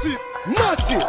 massive, massive.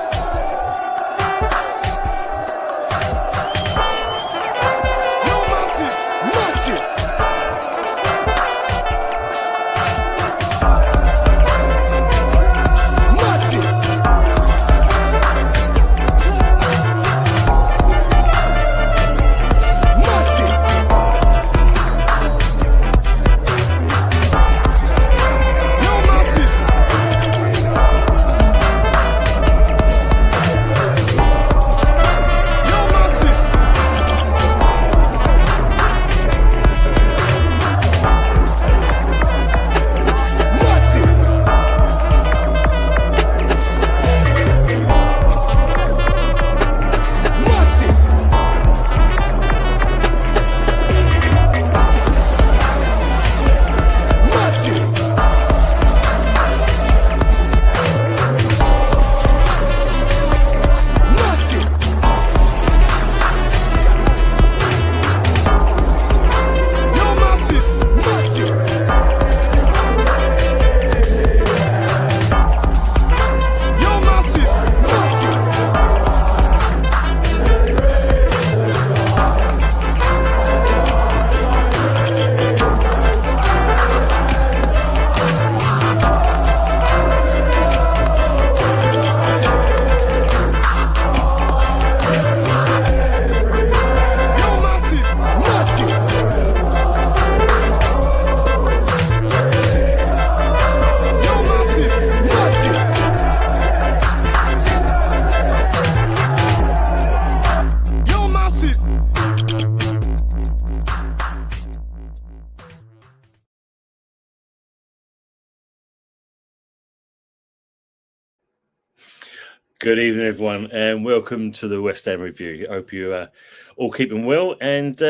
Good evening, everyone, and welcome to the West Ham Review. I hope you are all keeping well. And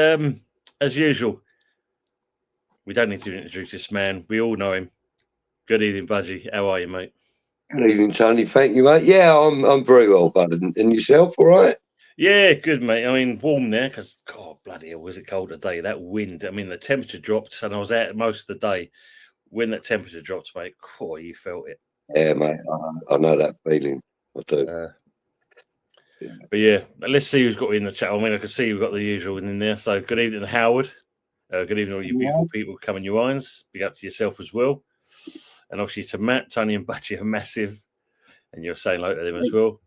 as usual, we don't need to introduce this man. We all know him. Good evening, Budgie. How are you, mate? Good evening, Tony. Thank you, mate. Yeah, I'm very well, bud. And yourself, all right? Yeah, good, mate. I mean, warm there because, God, bloody hell, was it cold today? That wind. I mean, the temperature dropped, and I was out most of the day. When that temperature dropped, mate, oh, you felt it. Yeah, mate. I know that feeling. I do. But yeah, let's see who's got in the chat. I mean, I can see we've got the usual in there. So good evening, Howard. Good evening, all you beautiful people coming your irons. Big up to yourself as well. And obviously to Matt, Tony and Budgie are massive. And you're saying hello to them as well.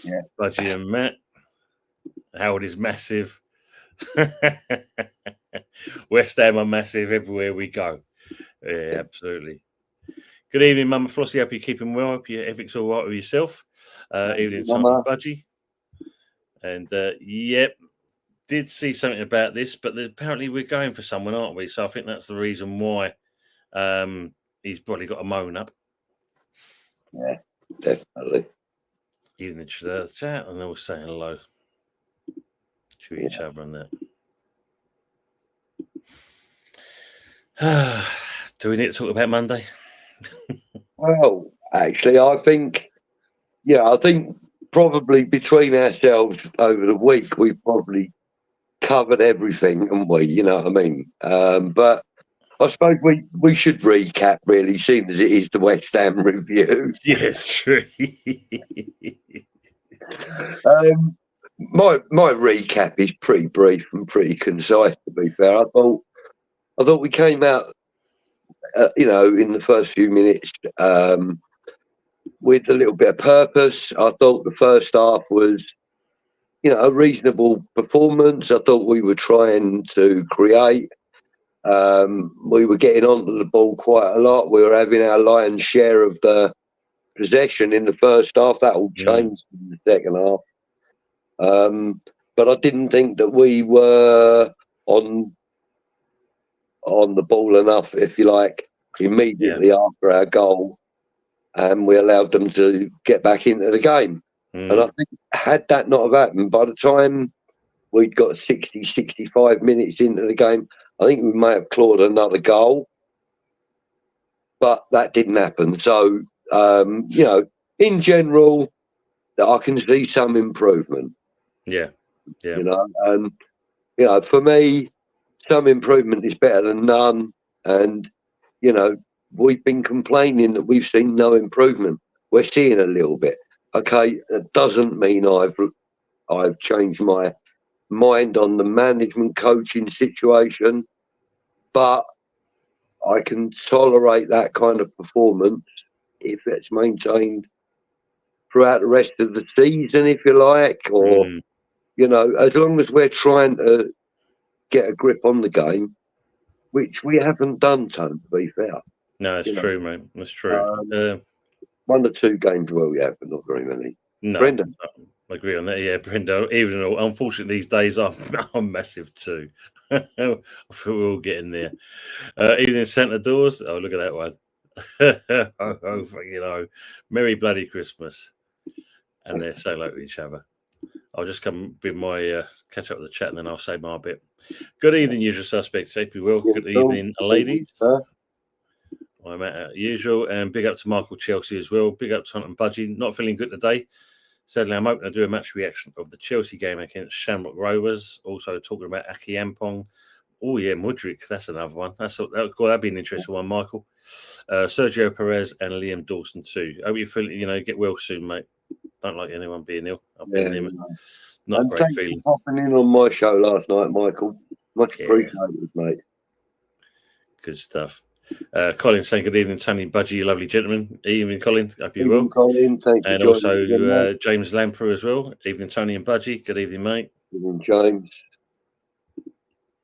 Yeah. Budgie and Matt. Howard is massive. West Ham are massive everywhere we go. Yeah, absolutely. Good evening, Mama Flossie. Hope you're keeping well. Hope everything's all right with yourself. Evening, Tony and Budgie. And yep, did see something about this, but apparently we're going for someone, aren't we? So I think that's the reason why he's probably got a moan up. Yeah, definitely. Even in the chat, and they were saying hello to each other and that. Do we need to talk about Monday? Well, actually, I think probably between ourselves over the week, we probably covered everything, haven't we? You know what I mean? But I suppose we should recap, really, seeing as it is the West Ham Review. Yes, true. My recap is pretty brief and pretty concise, to be fair. I thought we came out, in the first few minutes with a little bit of purpose. I thought the first half was, a reasonable performance. I thought we were trying to create. We were getting onto the ball quite a lot. We were having our lion's share of the possession in the first half. That all changed in the second half. But I didn't think that we were on the ball enough, if you like, immediately after our goal. And we allowed them to get back into the game. And I think had that not have happened, by the time we'd got 60, 65 minutes into the game, I think we may have clawed another goal. But that didn't happen. So, in general, I can see some improvement. Yeah. And, for me, some improvement is better than none. And, we've been complaining that we've seen no improvement. we're seeing a little bit. Okay, it doesn't mean I've changed my mind on the management coaching situation, but I can tolerate that kind of performance if it's maintained throughout the rest of the season, if you like, or as long as we're trying to get a grip on the game, which we haven't done, Tone, to be fair. No, it's true, mate. That's true. 1 or 2 games where we have, but not very many. No, Brendan, I agree on that. Yeah, Brendan. Even though, unfortunately, these days I'm massive too. I feel we're all getting there. Evening Santa Doors. Oh, look at that one. Merry bloody Christmas. And they're so like each other. I'll just come with my catch up with the chat and then I'll say my bit. Good evening, usual suspects. Hope you well. Good evening, ladies. I'm at usual, and big up to Michael Chelsea as well. Big up to Tont and Budgie. Not feeling good today. Sadly, I'm hoping to do a match reaction of the Chelsea game against Shamrock Rovers. Also talking about Aki Ampong. Oh yeah, Mudryk. That's another one. That'd be an interesting one, Michael. Sergio Perez and Liam Dawson too. Hope you feel get well soon, mate. Don't like anyone being ill. I've been there. Not a great feeling. For popping in on my show last night, Michael. Much appreciated, mate. Good stuff. Colin saying good evening, Tony and Budgie, you lovely gentlemen. Evening, Colin. Hope you're well. Colin, thank you. And also James Lamper as well. Evening, Tony and Budgie. Good evening, mate. Good evening, James.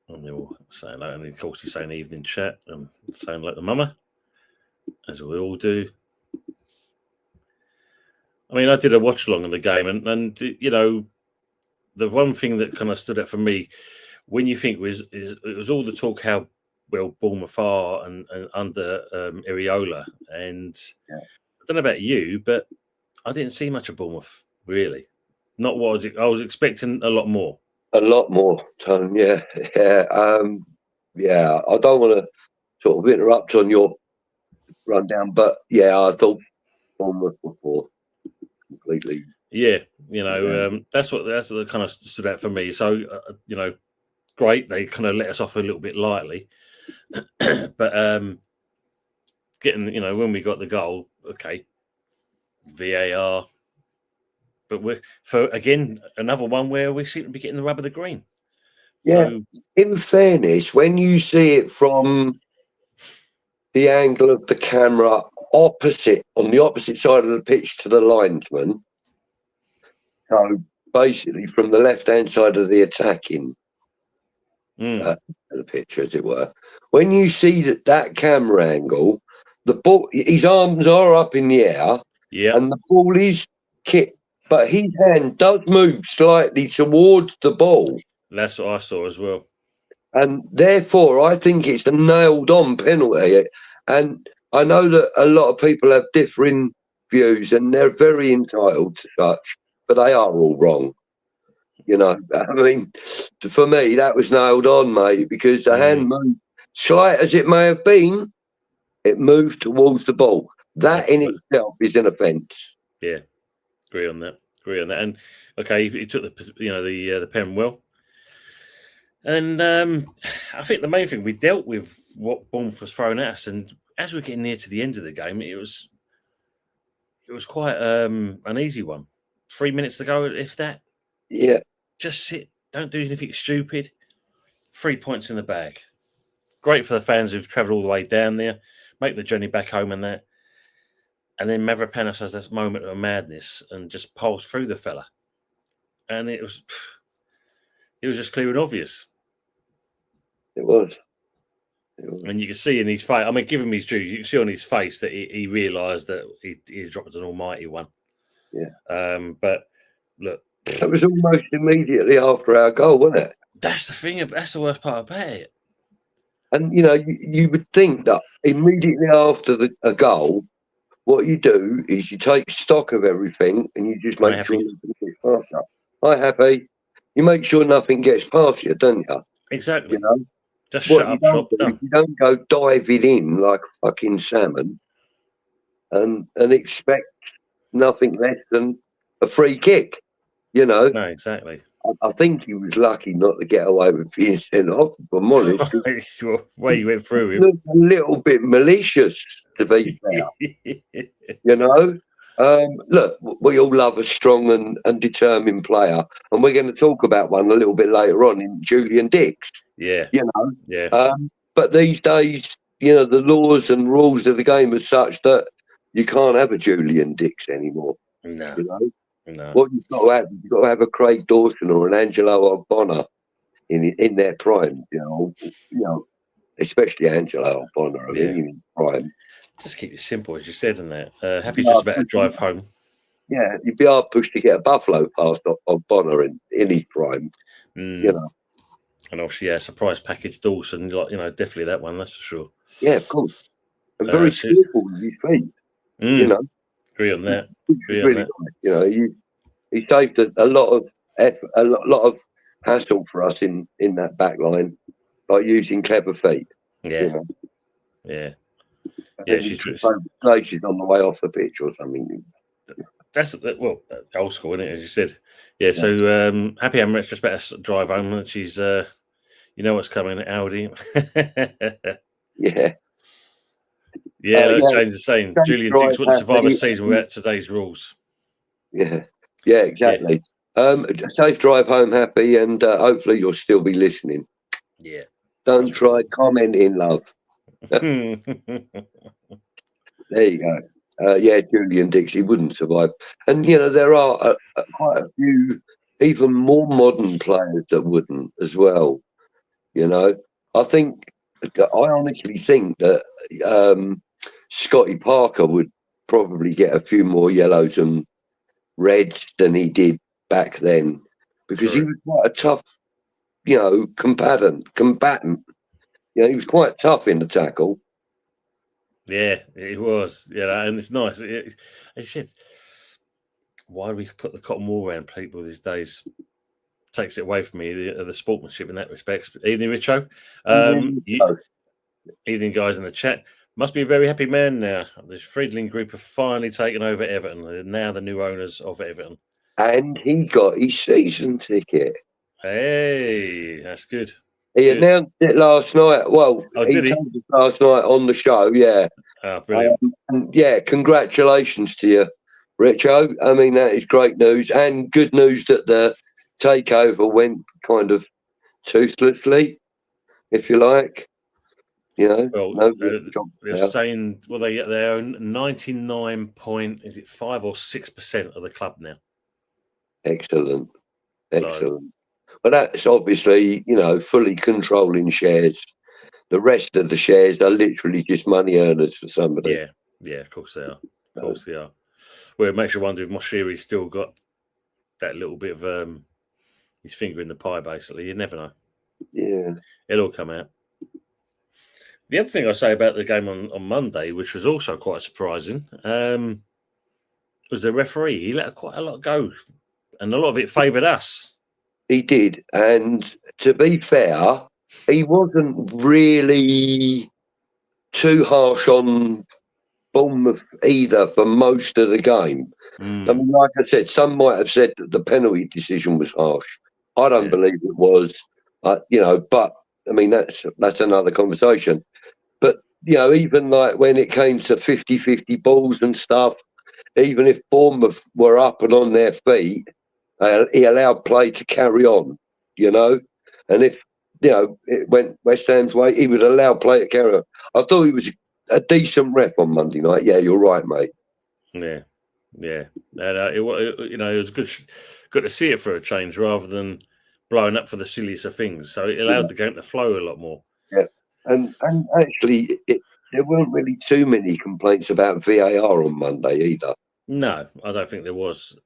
And they're all saying that, and of course he's saying evening chat and saying like the mama, as we all do. I mean, I did a watch along of the game, and the one thing that kind of stood out for me when you think it was all the talk how well Bournemouth are and under Areola, and I don't know about you, but I didn't see much of Bournemouth really. Not what I was expecting. A lot more. A lot more, Tone. Yeah. I don't want to sort of interrupt on your rundown, but I thought Bournemouth before completely. Yeah, that's what kind of stood out for me. So great, they kind of let us off a little bit lightly, but getting when we got the goal, okay, VAR. But we're for again another one where we seem to be getting the rub of the green. Yeah. So, in fairness, when you see it from the angle of the camera on the opposite side of the pitch to the linesman, so basically from the left-hand side of the attacking the pitch, as it were, when you see that camera angle, the ball, his arms are up in the air, and the ball is kicked. But his hand does move slightly towards the ball. That's what I saw as well. And therefore, I think it's a nailed-on penalty. And I know that a lot of people have differing views, and they're very entitled to such, but they are all wrong. I mean, for me, that was nailed on, mate, because the hand moved, slight as it may have been, it moved towards the ball. That in itself is an offence. Yeah. Agree on that. And okay, he took the pen well, and I think the main thing we dealt with what Bournemouth was thrown at us, and as we're getting near to the end of the game, it was quite an easy one. 3 minutes to go, if that. Yeah. Just sit, don't do anything stupid. 3 points in the bag. Great for the fans who've travelled all the way down there, make the journey back home and that. And then Mavropanos has this moment of madness and just pulls through the fella. And it was just clear and obvious. It was. And you can see in his face, I mean, give him his due, you can see on his face that he realised that he dropped an almighty one. Yeah. But look. That was almost immediately after our goal, wasn't it? That's the thing, that's the worst part about it. And, you would think that immediately after a goal, what you do is you take stock of everything and you just make sure nothing gets past you. Hi, Happy. You make sure nothing gets past you, don't you? Exactly. Just shut up shop. You don't go diving in like a fucking salmon and expect nothing less than a free kick, No, exactly. I think he was lucky not to get away with being sent off, if I'm honest. The way you went through him. A little bit malicious, to be fair. Look, we all love a strong and determined player, and we're going to talk about one a little bit later on in Julian Dicks. Yeah. You know, yeah. But these days, the laws and rules of the game are such that you can't have a Julian Dicks anymore. No. No. What you've got to have a Craig Dawson or an Angelo Ogbonna in their prime. Especially Angelo Ogbonna. In his prime. Just keep it simple, as you said, in that. Happy just about to drive home. Yeah, you'd be hard pushed to get a Buffalo past Ogbonna in his prime. And obviously, surprise package Dawson, definitely that one, that's for sure. Yeah, of course. And very skillful with his feet. Agree on that. He saved a lot of effort, a lot of hassle for us in that back line, by using clever feet. Yeah. She's places on the way off the pitch or something. That's old school, isn't it? As you said. Yeah. So happy Emirates just better drive home. She's, what's coming, Audi. Yeah. Like James is saying, Julian Dicks wouldn't survive a season without today's rules. Yeah, exactly. Safe drive home, Happy, and hopefully you'll still be listening. Yeah. Don't try commenting, love. There you go. Julian Dicks, he wouldn't survive. And, there are quite a few even more modern players that wouldn't as well. I honestly think that Scotty Parker would probably get a few more yellows and reds than he did back then, because he was quite a tough, combatant. He was quite tough in the tackle. Yeah, it was. And it's nice. As you said, why do we put the cotton wool around people these days? Takes it away from me, the sportsmanship in that respect. Evening, Richo. Evening, guys in the chat. Must be a very happy man now. The Friedling Group have finally taken over Everton. They're now the new owners of Everton. And he got his season ticket. Hey, that's good. He announced it last night. Well, he told us last night on the show, yeah. Oh, brilliant. Congratulations to you, Richo. I mean, that is great news, and good news that the takeover went kind of toothlessly, if you like. They're saying they own 99.5 or 6% of the club now. Excellent. But that's obviously fully controlling shares. The rest of the shares are literally just money earners for somebody. Yeah, of course they are. Well, it makes you wonder if Moshiri's still got that little bit of his finger in the pie. Basically, you never know. Yeah, it'll all come out. The other thing I say about the game on Monday, which was also quite surprising, was the referee. He let quite a lot go, and a lot of it favoured us. He did, and to be fair, he wasn't really too harsh on Bournemouth either for most of the game. I mean, like I said, some might have said that the penalty decision was harsh. I don't believe it was, but I mean, that's another conversation. But, even like when it came to 50-50 balls and stuff, even if Bournemouth were up and on their feet, he allowed play to carry on, And if, it went West Ham's way, he would allow play to carry on. I thought he was a decent ref on Monday night. Yeah, you're right, mate. Yeah. And, it was good to see it for a change rather than blowing up for the silliest of things. So it allowed the game to flow a lot more. Yeah, and actually, there weren't really too many complaints about VAR on Monday either. No, I don't think there was.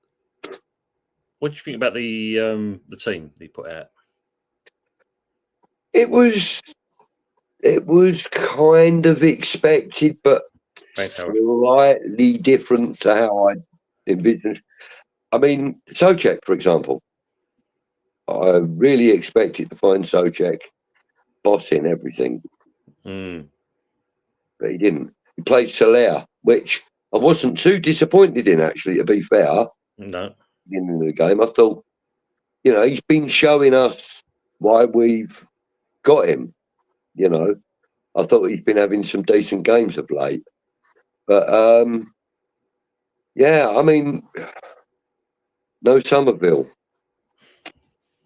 What do you think about the team they put out? It was kind of expected, but slightly different to how I envisioned. I mean, Souček, for example, I really expected to find Souček bossing everything, but he didn't. He played Soler, which I wasn't too disappointed in, actually, to be fair. No. In the game, I thought, he's been showing us why we've got him. I thought he's been having some decent games of late, but Yeah, I mean, no Somerville.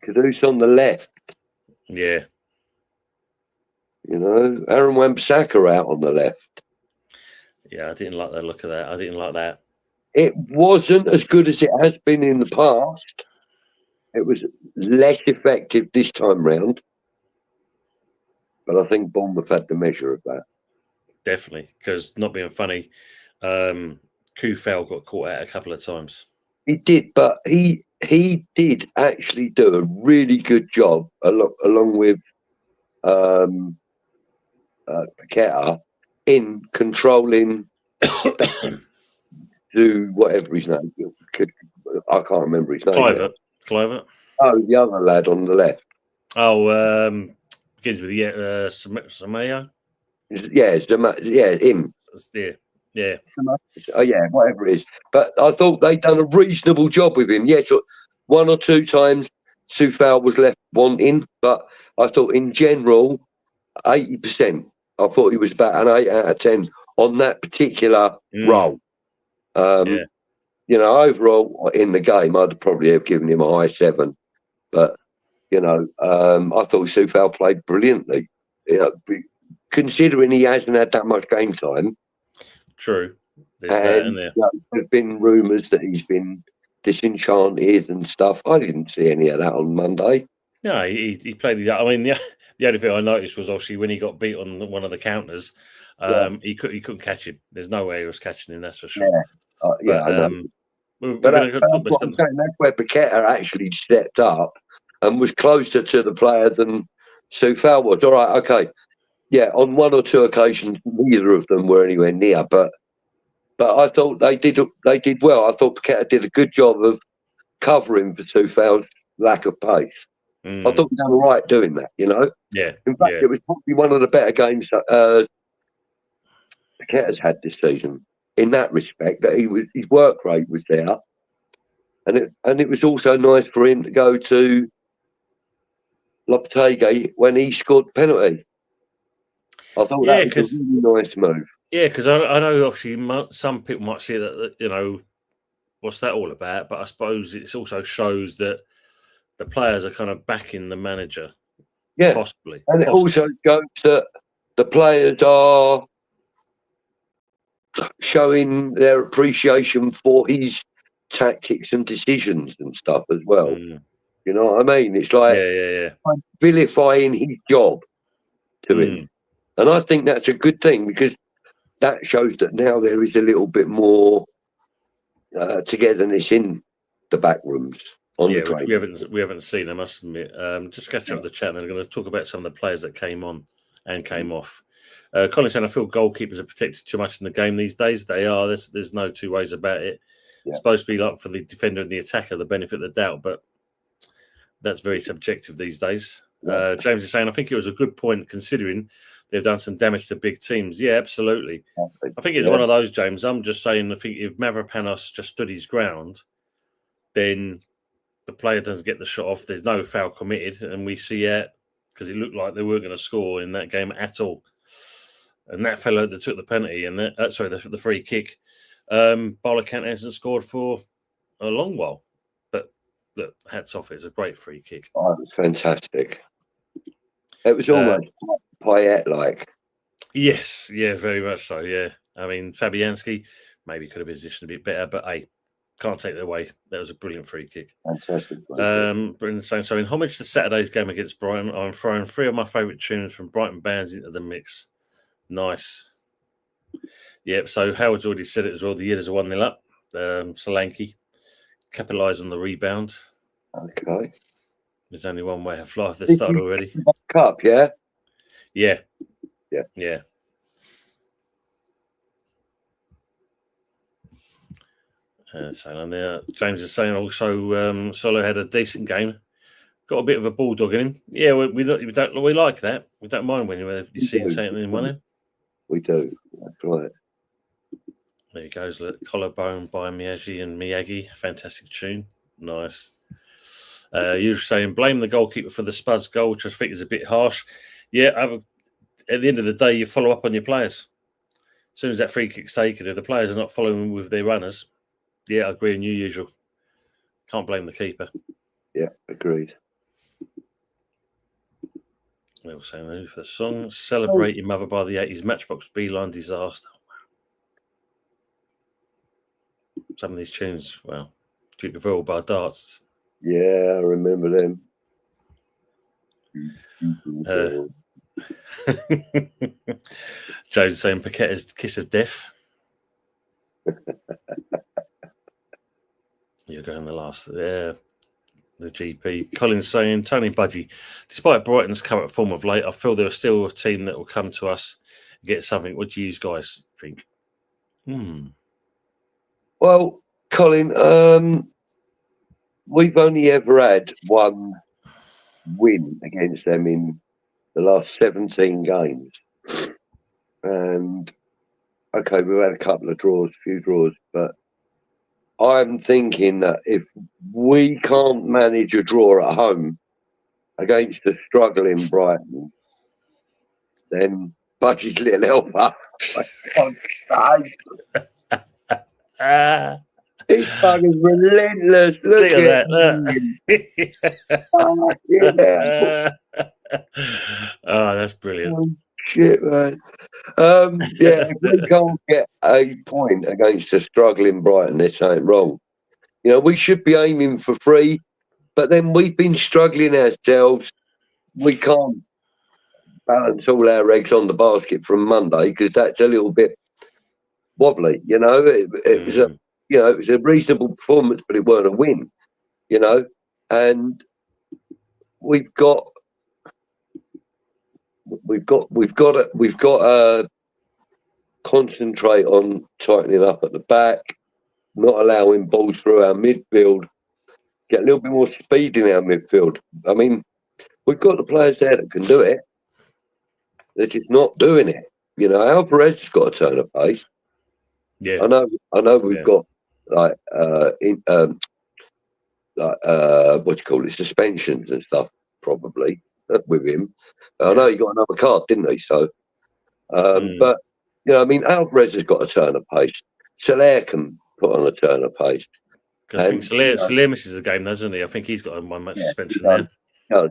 Caduce on the left. Yeah. You know, Aaron Wan-Bissaka out on the left. Yeah, I didn't like the look of that. I didn't like that. It wasn't as good as it has been in the past. It was less effective this time round. But I think Bournemouth had the measure of that. Definitely, because not being funny, Kufel got caught out a couple of times. He did, but he did actually do a really good job along with Paqueta in controlling to whatever his name. I can't remember his name. Clivert. Oh, the other lad on the left. Oh, begins with Samayo. Yeah, him. Yeah. Oh, yeah, whatever it is. But I thought they'd done a reasonable job with him. Yes, one or two times Soufal was left wanting, but I thought in general, 80%. I thought he was about an 8 out of 10 on that particular role. You know, overall in the game, I'd probably have given him a high 7. But, you know, I thought Soufal played brilliantly. You know, considering he hasn't had that much game time. True. There's that in there. You know, there's been rumours that he's been disenchanted and stuff. I didn't see any of that on Monday. No, he played. I mean, the only thing I noticed was obviously when he got beat on one of the counters, he couldn't catch him. There's no way he was catching him. That's for sure. Yeah, I know. That's where Paqueta actually stepped up and was closer to the player than Soufal was. All right, okay. Yeah, on one or two occasions, neither of them were anywhere near, but I thought they did well. I thought Paqueta did a good job of covering for Soufal's lack of pace. I thought he done all right doing that, you know? Yeah. In fact, it was probably one of the better games Paqueta's had this season in that respect, that his work rate was there. And it was also nice for him to go to Lopetegui when he scored the penalty. I thought that was a really nice move. Yeah, because I know obviously some people might see that, you know, what's that all about? But I suppose it also shows that the players are kind of backing the manager. Yeah, possibly. And it also shows that the players are showing their appreciation for his tactics and decisions and stuff as well. You know what I mean? It's like vilifying his job to him. And I think that's a good thing, because that shows that now there is a little bit more togetherness in the back rooms. Which we haven't seen, I must admit. Just catch up with the chat, and I'm going to talk about some of the players that came on and came off. Colin saying, I feel goalkeepers are protected too much in the game these days. They are. There's no two ways about it. It's supposed to be like for the defender and the attacker, the benefit of the doubt, but that's very subjective these days. James is saying, I think it was a good point considering they've done some damage to big teams. Yeah, absolutely. I think it's one of those, James. I'm just saying, I think if Mavropanos just stood his ground, then the player doesn't get the shot off. There's no foul committed, and we see it because it looked like they weren't going to score in that game at all. And that fellow that took the penalty and the free kick, Barlacant hasn't scored for a long while. But look, hats off! It's a great free kick. Oh, it was fantastic. It was almost Payet-like. Yes, yeah, very much so. Yeah, I mean Fabianski maybe could have positioned a bit better, but hey, can't take that away. That was a brilliant free kick. Fantastic. Brendan saying, so in homage to Saturday's game against Brighton, I'm throwing 3 of my favourite tunes from Brighton bands into the mix. Nice. Yep, so Howard's already said it as well. The Yitters are 1-0 up. Solanke capitalised on the rebound. Okay. There's only one way of life. They started already. Cup, yeah? Yeah. James is saying also Solo had a decent game. Got a bit of a bulldog in him. Yeah, we like that. We don't mind when you see something in one. We do. That's right. There he goes. Look, Collarbone by Miyagi. Fantastic tune. Nice. You're saying blame the goalkeeper for the Spuds goal, which I think is a bit harsh. Yeah, at the end of the day, you follow up on your players. As soon as that free kick's taken, if the players are not following with their runners, Yeah, I agree. New usual. Can't blame the keeper. Yeah, agreed. They were saying for the song "Celebrate Your Mother" by the 80s Matchbox Beeline Disaster. Some of these tunes, well, Duke of Earl by Darts. Yeah, I remember them. Joe's saying Paquetta's Kiss of Death. You're going the last there. The GP. Colin's saying Tont and Budgie. Despite Brighton's current form of late, I feel there are still a team that will come to us and get something. What do you guys think? Well, Colin, we've only ever had one win against them in the last 17 games. And, okay, we've had a couple of draws, a few draws, but I'm thinking that if we can't manage a draw at home against a struggling Brighton, then Budgie's little helper. This fucking relentless. Look at that. Oh, that's brilliant. Oh, shit, man. Yeah, if we can't get a point against a struggling Brighton, there's something wrong. You know, we should be aiming for 3, but then we've been struggling ourselves. We can't balance all our eggs on the basket from Monday because that's a little bit wobbly. You know, it was a it was a reasonable performance, but it weren't a win. You know, and we've got to concentrate on tightening up at the back, not allowing balls through our midfield, get a little bit more speed in our midfield. I mean, we've got the players there that can do it. They're just not doing it. You know, Alvarez has got a turn of pace. Yeah, I know. We've got what do you call it, suspensions and stuff probably with him. I know he got another card, didn't he? So, but you know, I mean, Alvarez has got a turn of pace. Soler can put on a turn of pace. I think Soler misses the game, doesn't he? I think he's got a 1 match suspension there. Yeah.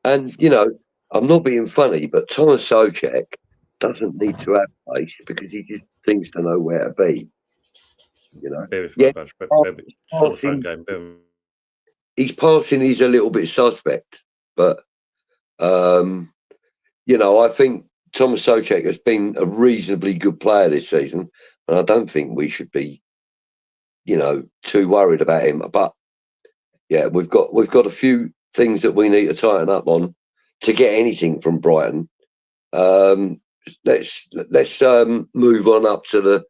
And you know, I'm not being funny, but Thomas Souček doesn't need to have pace because he just seems to know where to be. You know, his passing is a little bit suspect, but you know, I think Thomas Souček has been a reasonably good player this season, and I don't think we should be, you know, too worried about him. But yeah, we've got a few things that we need to tighten up on to get anything from Brighton. Let's move on up to the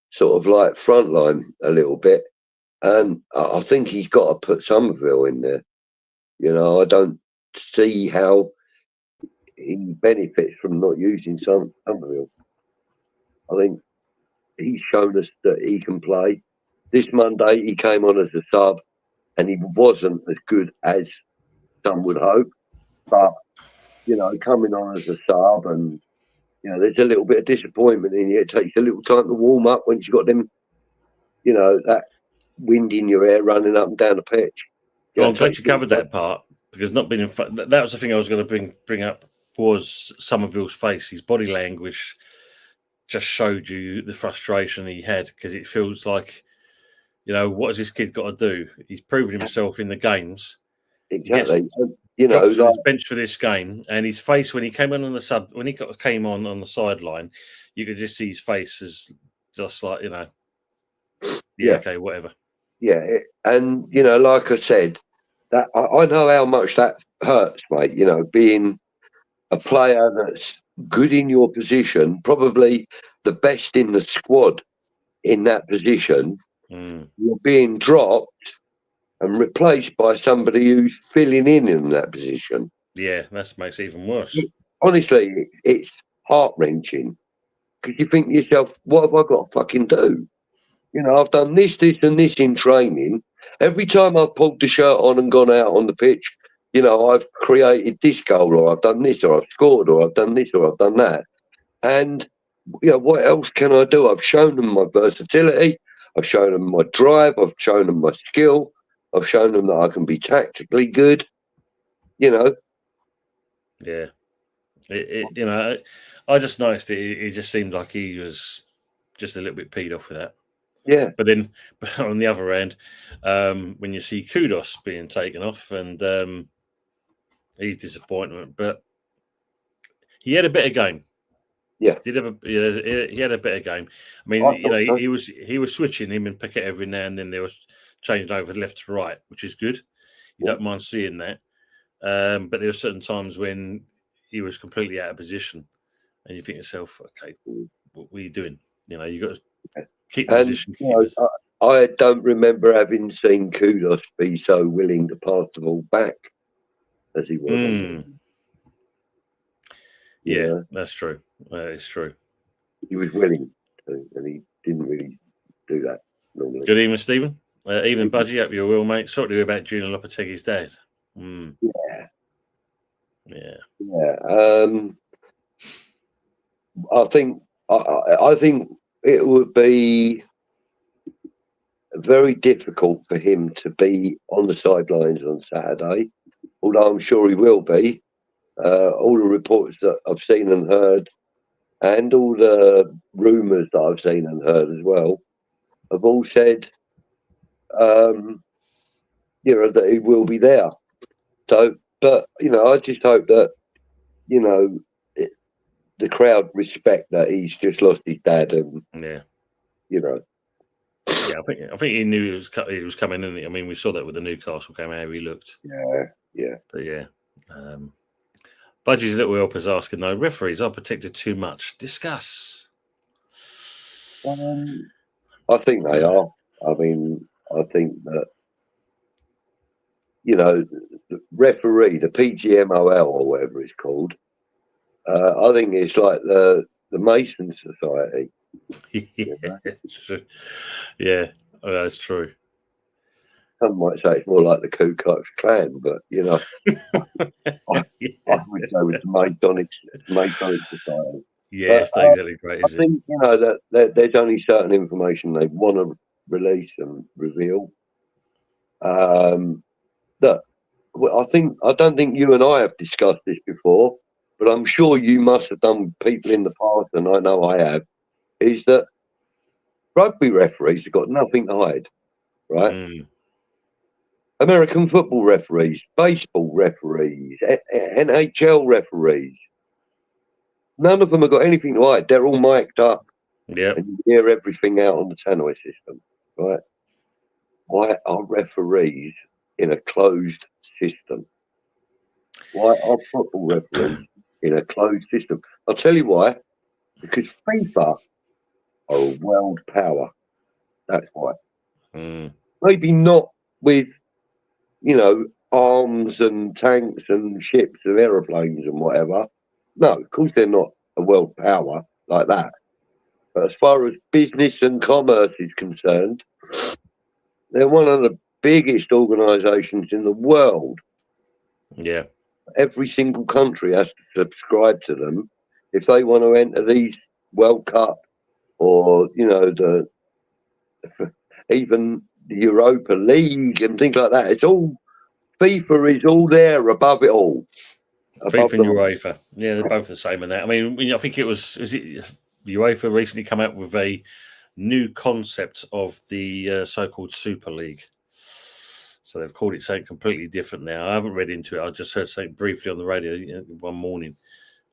sort of like front line a little bit, and I think he's got to put Somerville in there. You know, I don't see how he benefits from not using Somerville. I think he's shown us that he can play. This Monday he came on as a sub, and he wasn't as good as some would hope. But you know, coming on as a sub, and you know, there's a little bit of disappointment in you. It takes a little time to warm up once you've got them, you know, that wind in your hair running up and down the pitch. Well, I'm glad you covered that part because not being that was the thing I was going to bring up was Somerville's face. His body language just showed you the frustration he had because it feels like, you know, what has this kid got to do? He's proven himself in the games. Exactly. You know, like, his bench for this game, and his face when he came on the sub, when he came on the sideline, you could just see his face as just like, you know, okay, whatever. Yeah, and you know, like I said, that I know how much that hurts, mate. You know, being a player that's good in your position, probably the best in the squad in that position, you're being dropped and replaced by somebody who's filling in that position. Yeah, that makes it even worse. Honestly, it's heart-wrenching because you think to yourself, what have I got to fucking do? You know, I've done this, and this in training. Every time I've pulled the shirt on and gone out on the pitch, you know, I've created this goal, or I've done this, or I've scored, or I've done this, or I've done that. And, you know, what else can I do? I've shown them my versatility. I've shown them my drive. I've shown them my skill. I've shown them that I can be tactically good. You know. Yeah. You know, I just noticed it just seemed like he was just a little bit peed off with that. Yeah. But on the other end, when you see Kudos being taken off and he's disappointment, but he had a better game. Yeah. He had a better game. I mean, he was switching him and Pickett every now and then. There was changing over left to right, which is good. You don't mind seeing that. But there were certain times when he was completely out of position, and you think to yourself, "Okay, what are you doing? You know, you got to keep the position." I don't remember having seen Kudos be so willing to pass the ball back as he was. Yeah, that's true. It's true. He was willing to, and he didn't really do that normally. Good evening, Stephen. Evening, Budgie. Hope you're well, mate. Sorry to hear about Julian Lopetegui's dad. Yeah. I think it would be very difficult for him to be on the sidelines on Saturday, although I'm sure he will be. All the reports that I've seen and heard, and all the rumours that I've seen and heard as well, have all said, that he will be there. So, but I just hope that the crowd respect that he's just lost his dad, and Yeah, I think he knew he was coming in. I mean, we saw that with the Newcastle game, how he looked. Yeah. But yeah. Budgie's little help is asking, though, referees are protected too much. Discuss. I think they are. I mean, I think that, the referee, the PGMOL or whatever it's called, I think it's like the Mason Society. It's true. Yeah, that's true. Some might say it's more like the Ku Klux Klan, but I would go with the Masonic Society. Yeah, it's not exactly great, is I think that there's only certain information they want to release and reveal. I don't think you and I have discussed this before, but I'm sure you must have done, people in the past, and I know I have. Is that rugby referees have got nothing to hide, right? American football referees, baseball referees, NHL referees. None of them have got anything to hide. They're all mic'd up. Yeah. And you hear everything out on the tannoy system, right? Why are referees in a closed system? Why are football referees in a closed system? I'll tell you why. Because FIFA are a world power. That's why. Maybe not with, arms and tanks and ships and aeroplanes and whatever. No, of course they're not a world power like that. But as far as business and commerce is concerned, they're one of the biggest organisations in the world. Yeah. Every single country has to subscribe to them if they want to enter these World Cup or, even the Europa League and things like that. It's all, FIFA is all there above it all. FIFA and UEFA. Yeah, they're both the same in that. I mean, I think is it UEFA recently come out with a new concept of the so-called Super League. So they've called it something completely different now. I haven't read into it. I just heard something briefly on the radio one morning.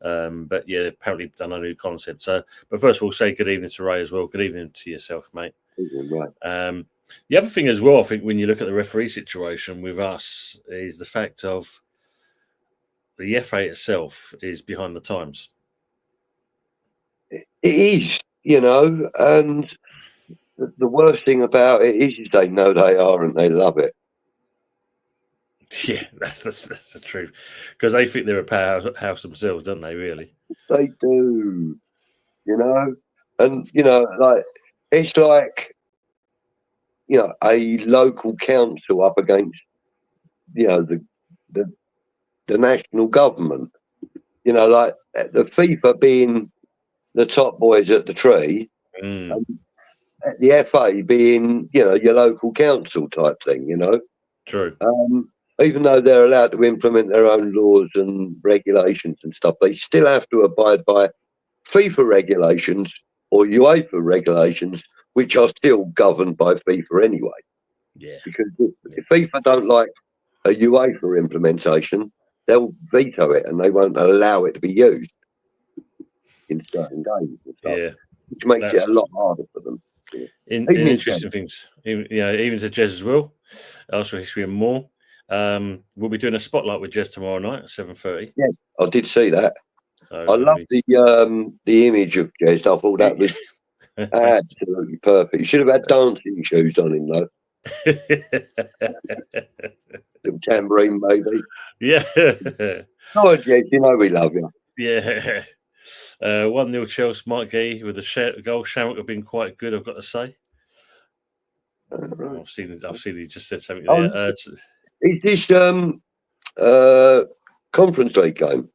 But yeah, they've apparently done a new concept. So, but first of all, say good evening to Ray as well. Good evening to yourself, mate. Right. The other thing as well, I think, when you look at the referee situation with us, is the fact of the FA itself is behind the times. It is, and the worst thing about it is they know they are and they love it. Yeah, that's the truth. Because they think they're a powerhouse themselves, don't they, really? They do, and, like, it's like, a local council up against, the national government, like the FIFA being the top boys at the tree. And the FA being, your local council type thing, True. Even though they're allowed to implement their own laws and regulations and stuff, they still have to abide by FIFA regulations or UEFA regulations, which are still governed by FIFA anyway. Yeah. Because if FIFA don't like a UEFA implementation, they'll veto it and they won't allow it to be used in certain games and stuff, which makes it a lot harder for them. In interesting things, even to Jez as well. Arsenal history and more. We'll be doing a spotlight with Jez tomorrow night at 7:30. Yeah, I did see that. So, I love the image of Jez. I thought that was absolutely perfect. You should have had dancing shoes on him though. Little tambourine, maybe. Yeah. Oh, Jez, we love you. Yeah. 1-0 Chelsea. Mark Gay with the goal. Shamrock have been quite good, I've got to say. Right. I've seen he just said something there. Is this Conference League game?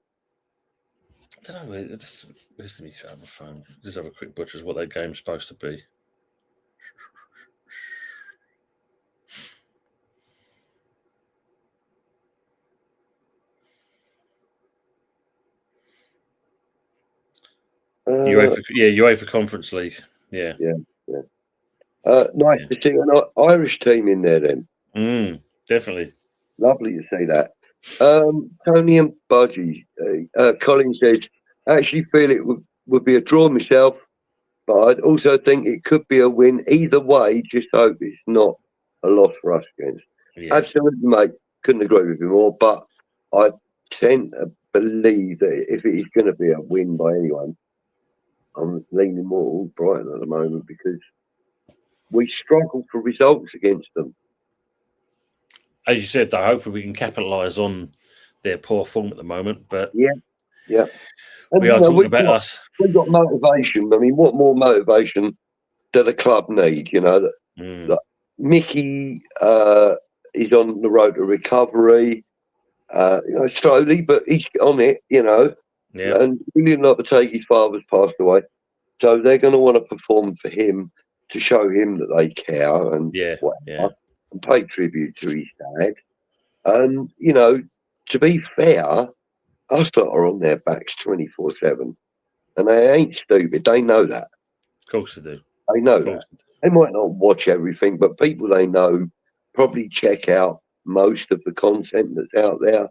I don't know. Let me have a phone. Just have a quick butcher's what that game's supposed to be. UEFA Conference League. Yeah. Nice to see an Irish team in there then. Definitely. Lovely to see that. Tony and Budgie. Colin says, I actually feel it would be a draw myself, but I'd also think it could be a win. Either way, just hope it's not a loss for us against. Yeah. Absolutely, mate. Couldn't agree with you more, but I tend to believe that if it is going to be a win by anyone, I'm leaning more Brighton at the moment because we struggle for results against them. As you said, though, hopefully we can capitalise on their poor form at the moment. But yeah. And we are talking about us. We've got motivation. I mean, what more motivation do the club need? Like Mickey is on the road to recovery. Slowly, but he's on it. Yeah. And Julian Dicks' father's passed away, so they're going to want to perform for him to show him that they care and and pay tribute to his dad. And to be fair, us lot are on their backs 24/7, and they ain't stupid. They know that. Of course they do. They know that. They might not watch everything, but people they know probably check out most of the content that's out there.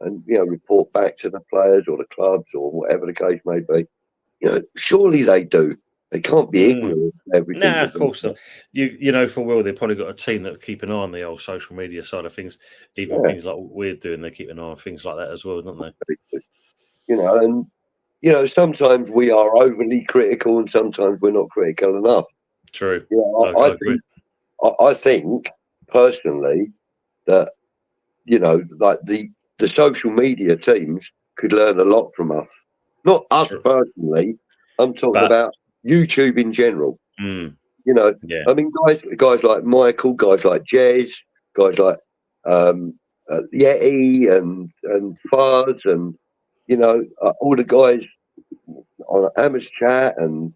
And report back to the players or the clubs or whatever the case may be. Surely they do. They can't be ignorant of everything. Nah, of course not. For well, they've probably got a team that keep an eye on the old social media side of things. Even things like what we're doing, they keep an eye on things like that as well, don't they? Sometimes we are overly critical, and sometimes we're not critical enough. True. I think personally that like the social media teams could learn a lot from us. Not us personally. I'm talking about YouTube in general. I mean, guys like Michael, guys like Jez, guys like Yeti and Fuzz, and all the guys on Amherst Chat and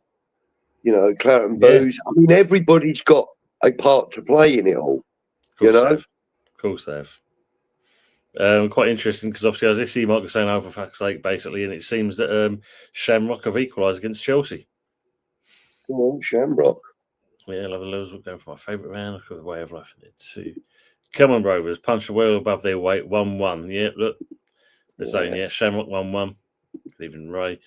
Claret and Booze. I mean, everybody's got a part to play in it all. Of course they have. Quite interesting because obviously, as I see Mark was saying, for fuck's sake, basically, and it seems that Shamrock have equalised against Chelsea. Come on, Shamrock. Yeah, love the levels. We're going for my favourite round. Look at the way of life in there too. Come on, Rovers. Punched well above their weight. 1-1. Yeah, look. They're saying, Shamrock 1-1. Even Ray.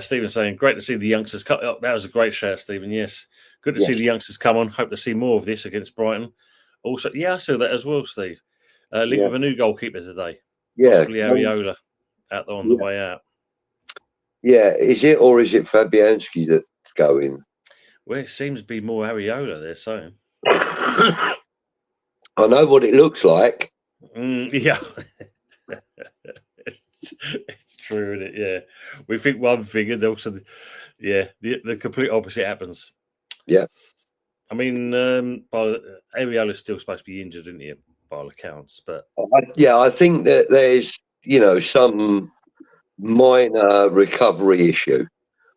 Stephen saying, great to see the youngsters come. Oh, that was a great shout, Stephen. Yes. Good to see the youngsters come on. Hope to see more of this against Brighton. Also, I saw that as well, Steve. Linked with a new goalkeeper today. Possibly Areola out there on the way out. Yeah, is it Fabianski that's going? Well, it seems to be more Areola, they're saying. I know what it looks like. Yeah. It's true, isn't it? Yeah. We think one thing and also, the complete opposite happens. Yeah. I mean, Areola's still supposed to be injured, isn't he, by all accounts? But I think that there's, some minor recovery issue,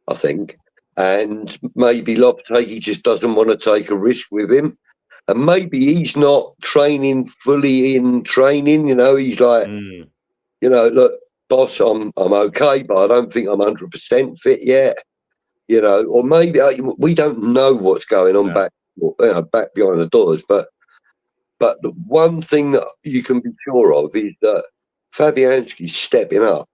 I think. and maybe Lopetegui just doesn't want to take a risk with him. And maybe he's not training fully in training. He's like, look, boss, I'm okay, but I don't think I'm 100% fit yet. Or maybe we don't know what's going on back behind the doors. But the one thing that you can be sure of is that Fabianski's stepping up.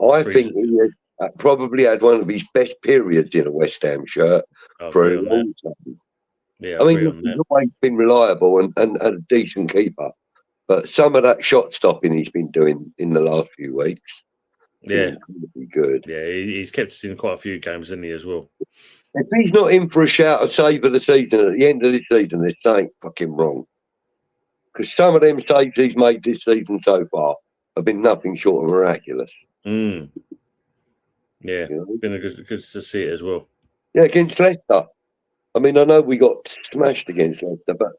I think he has probably had one of his best periods in a West Ham shirt for a long time. Yeah, I mean, he's always been reliable and a decent keeper. But some of that shot stopping he's been doing in the last few weeks, incredibly good. Yeah, he's kept us in quite a few games, hasn't he, as well? If he's not in for a shout of save of the season at the end of this season, there's something fucking wrong. Because some of them saves he's made this season so far have been nothing short of miraculous. Yeah, been good to see it as well. Yeah, against Leicester. I mean, I know we got smashed against Leicester, but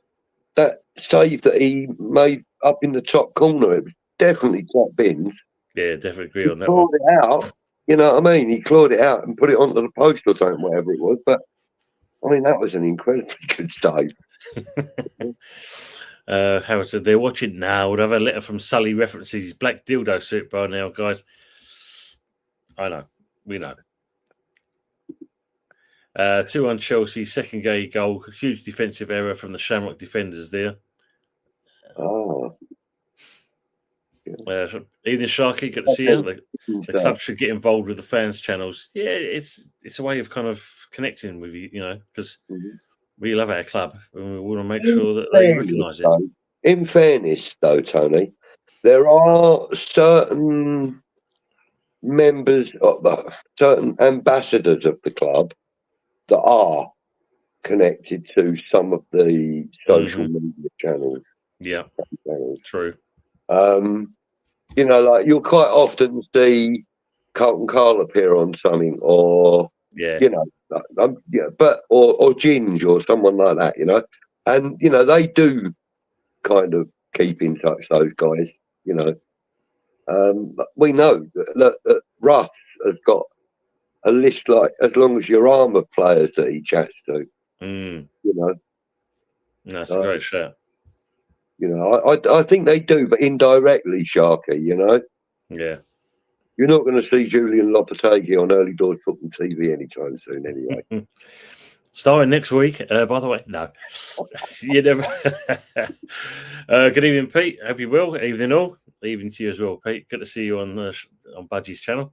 that save that he made up in the top corner, it was definitely top bins. Yeah, definitely agree on that one. He clawed it out, you know what I mean? He clawed it out and put it onto the post or something, whatever it was. But, I mean, that was an incredibly good save. Howard said they're watching now. Would have a letter from Sully references his black dildo suit by now, guys. I know. We know. 2-1 Chelsea, second gay goal. Huge defensive error from the Shamrock defenders there. Oh. Evening Sharky, good to see you. The club should get involved with the fans' channels. Yeah, it's a way of kind of connecting with you, because we love our club and we want to make sure that they recognise it. In fairness, though, Tony, there are certain members, certain ambassadors of the club that are connected to some of the social media channels. Yeah, true. Like you'll quite often see Carlton Carl appear on something, or or Ginge or someone like that, and they do kind of keep in touch. Those guys, we know that Russ has got a list like as long as your arm of players that he chats to. That's a great shout. I think they do, but indirectly, Sharky, Yeah. You're not going to see Julian Lopetegui on Earlydoors Football TV anytime soon, anyway. Starting next week, by the way. No. You never. Good evening, Pete. Hope you're well. Evening all. Evening to you as well, Pete. Good to see you on Budgie's channel.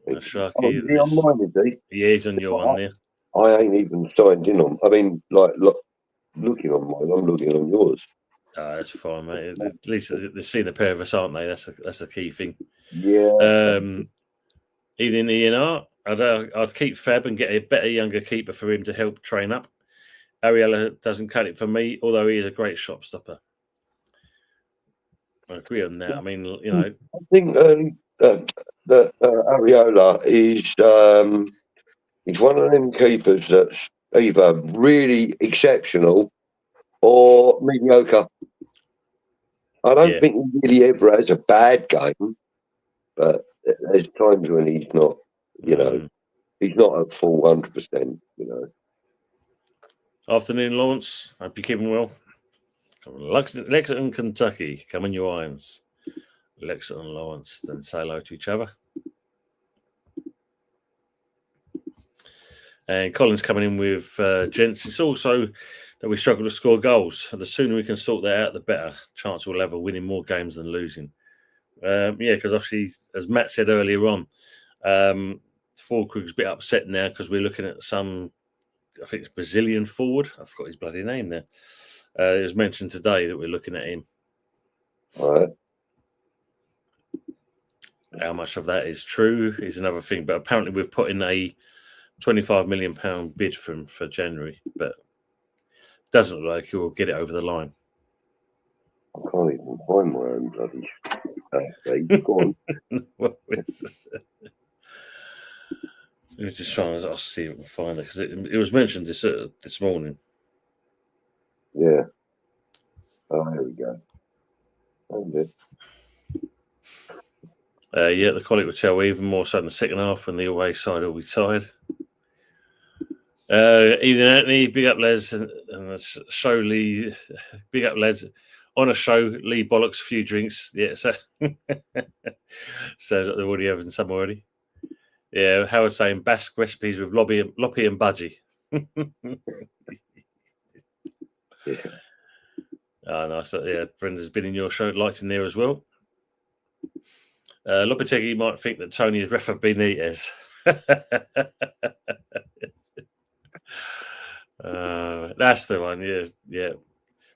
Sharky. Is he on mine, is he? Yeah, he's on your one there. I ain't even signed in on. I mean, looking on mine, I'm looking on yours. That's fine, mate. At least they've seen the pair of us, aren't they? That's the key thing. Yeah. Evening, Ian. I'd keep Fab and get a better younger keeper for him to help train up. Ariella doesn't cut it for me, although he is a great shot stopper. I agree on that. I mean, I think that Ariola is he's one of them keepers that's either really exceptional or mediocre. I don't think he really ever has a bad game, but there's times when he's not, he's not at full 100%, Afternoon, Lawrence. Hope you're keeping well. Lexington, Kentucky. Come on, your irons. Lexington and Lawrence. Then say hello to each other. And Colin's coming in with gents. It's also that we struggle to score goals. The sooner we can sort that out, the better chance we'll have of winning more games than losing. Because obviously, as Matt said earlier on, Fulkrug's a bit upset now because we're looking at some, I think it's Brazilian forward. I forgot his bloody name there. It was mentioned today that we're looking at him. All right. How much of that is true is another thing. But apparently we've put in a £25 million bid for January, but it doesn't look like he will get it over the line. I can't even find my own bloody go on. Let me just try and I'll see if I can find it because it was mentioned this morning. Yeah. Oh, there we go. Yeah, the quality would tell even more so in the second half when the away side will be tired. Ethan Anthony, big up lads, and the show Lee, big up lads. On a show, Lee bollocks a few drinks. Yeah, so sounds like they're already having some already. Yeah, Howard saying Basque recipes with Loppy and Budgie. Yeah. Oh, nice. Yeah, Brenda's been in your show, liked in there as well. Lopetegui might think that Tony is Rafa Benitez. That's the one. Yeah.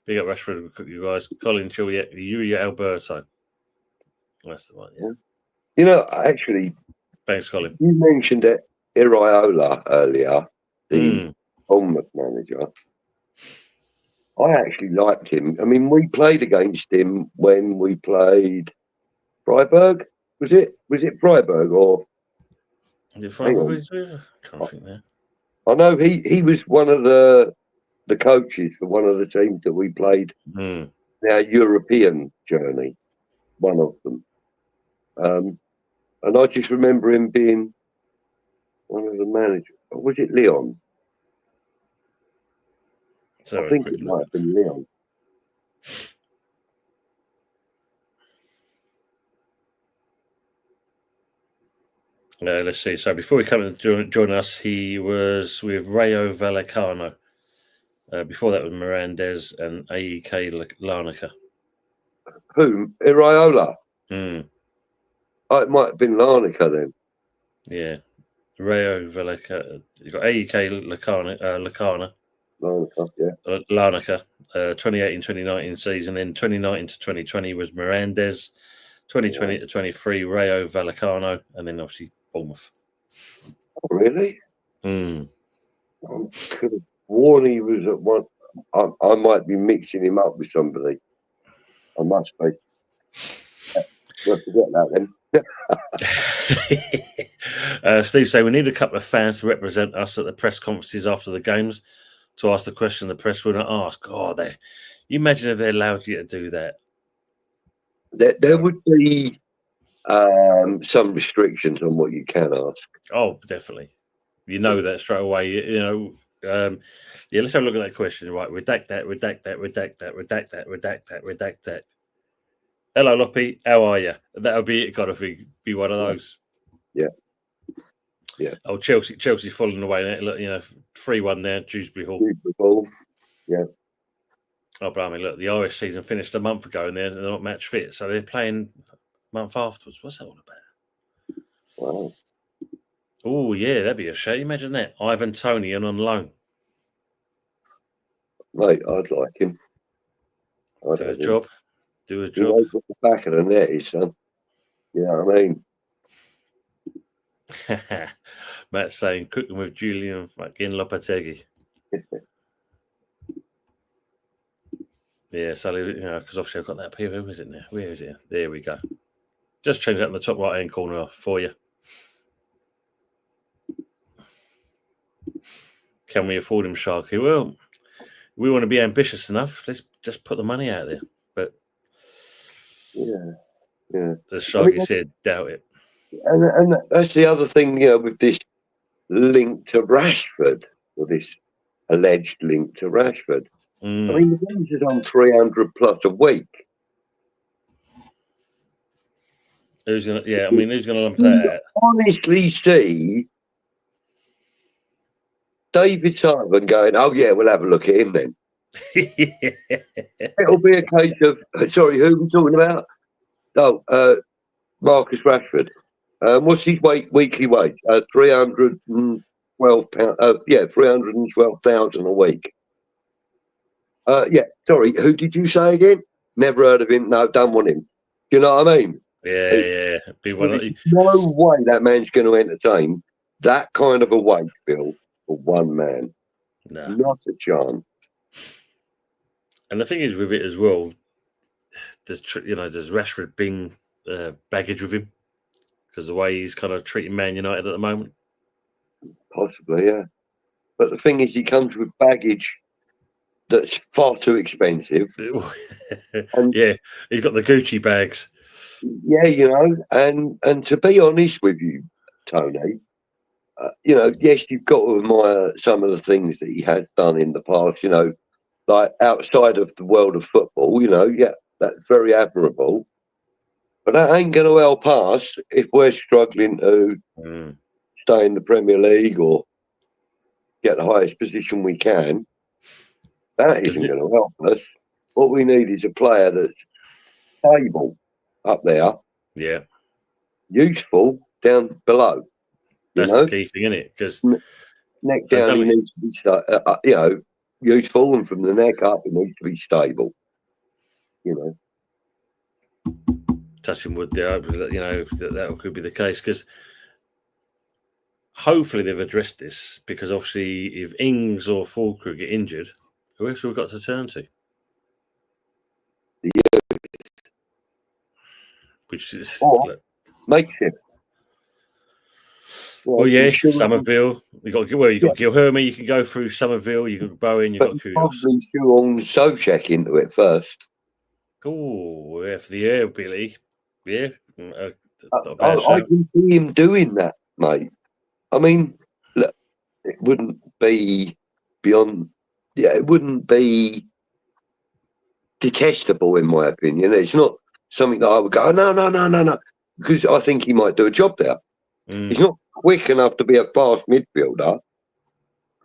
Big up Rashford, you guys. Colin Chillier, Yuri Alberto. That's the one. Yeah. You know, actually, thanks, Colin. You mentioned it, Iraola earlier, the Bournemouth manager. I actually liked him. I mean, we played against him when we played Freiburg. Was it Freiburg or? Is it Freiburg? I'm trying to think there. I know he was one of the coaches for one of the teams that we played our European journey. One of them, and I just remember him being one of the managers. Or was it Leon? I think it might have been Leon. Let's see. So before he came to join us, he was with Rayo Vallecano. Before that was Mirandez and AEK Larnaca. Who? Iraola? Oh, it might have been Larnaca then. Yeah. Rayo Vallecano. You've got AEK Larnaca. Larnaca. 2018-2019 season. Then 2019 to 2020 was Mirandez. 2020 to 23 Rayo Vallecano. And then obviously Bournemouth. Oh, really? I could have sworn he was at one. I might be mixing him up with somebody. I must be. We'll forget that then. Steve say we need a couple of fans to represent us at the press conferences after the games to ask the question the press wouldn't ask. Oh, you imagine if they allowed you to do that? There would be some restrictions on what you can ask. Oh, definitely. You know that straight away. You know. Let's have a look at that question. Right, redact that. Hello, Loppy. How are you? That'll be it. Got to be one of those. Yeah. Oh, Chelsea's falling away. 3-1 there. Dewsbury Hall. Yeah. Oh, but I mean, look, the Irish season finished a month ago, and they're not match fit, so they're playing a month afterwards. What's that all about? Wow. Oh, yeah, that'd be a shame. Imagine that. Ivan Toney and on loan. Mate, I'd like him. Do a job. He knows what the back of the net is, son. You know what I mean? Matt's saying cooking with Julian fucking Lopetegui. Yeah, Sally, because obviously I've got that here. Who is it now? Where is it? There we go. Just change that in the top right-hand corner for you. Can we afford him, Sharky? Well, we want to be ambitious enough. Let's just put the money out there. But yeah. As Sharky said, doubt it. And that's the other thing, with this link to Rashford, or this alleged link to Rashford. I mean, the games is on 300 plus a week. Who's going to lump that out? Honestly, see David Simon going, oh, yeah, we'll have a look at him then. It'll be a case of, sorry, who are we talking about? Oh, Marcus Rashford. What's his weekly wage? £312. 312,000 a week. Sorry, who did you say again? Never heard of him. No, don't want him. Do you know what I mean? Yeah. There's no way that man's going to entertain that kind of a wage bill for one man. No. Not a chance. And the thing is with it as well, does Rashford bring baggage with him? Because the way he's kind of treating Man United at the moment? Possibly, yeah. But the thing is, he comes with baggage that's far too expensive. Yeah, he's got the Gucci bags. Yeah, and to be honest with you, Tony, yes, you've got to admire some of the things that he has done in the past, like outside of the world of football, yeah, that's very admirable. But that ain't going to help us if we're struggling to stay in the Premier League or get the highest position we can. That isn't going to help us. What we need is a player that's stable up there, yeah, useful down below. That's the key thing, isn't it? Because neck down, he needs to be, useful, and from the neck up, he needs to be stable. Touching wood there, that could be the case, because hopefully they've addressed this, because obviously if Ings or Falkirk get injured, who else have we got to turn to? Which is makeshift. Well, yeah, Somerville. You got Gilherme. You can go through Somerville. You got Bowen. You got Kyrgios. Probably shoehorn Sobchak into it first. Oh, yeah, for the air, Billy. Yeah, I can see him doing that, mate. I mean, look, it wouldn't be beyond. Yeah, it wouldn't be detestable in my opinion. It's not something that I would go, no, because I think he might do a job there. He's not quick enough to be a fast midfielder,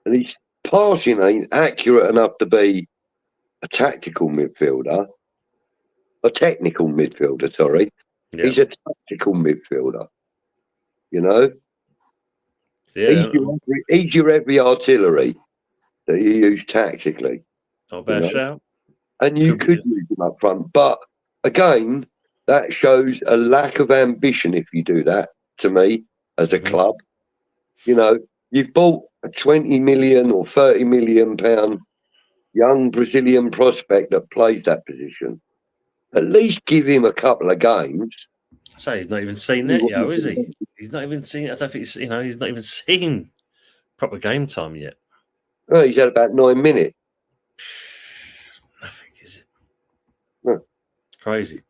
and his passing ain't accurate enough to be a tactical midfielder. A technical midfielder, sorry. Yeah. He's a tactical midfielder. Yeah. He's your heavy artillery that you use tactically. Not a bad shout. And you could use him up front. But again, that shows a lack of ambition if you do that, to me, as a club. You've bought a 20 million or 30 million pound young Brazilian prospect that plays that position. At least give him a couple of games. So he's not even seen that yet, is he? He's not even seen. I don't think he's not even seen proper game time yet. No, he's had about 9 minutes. Nothing, is it? No. Crazy.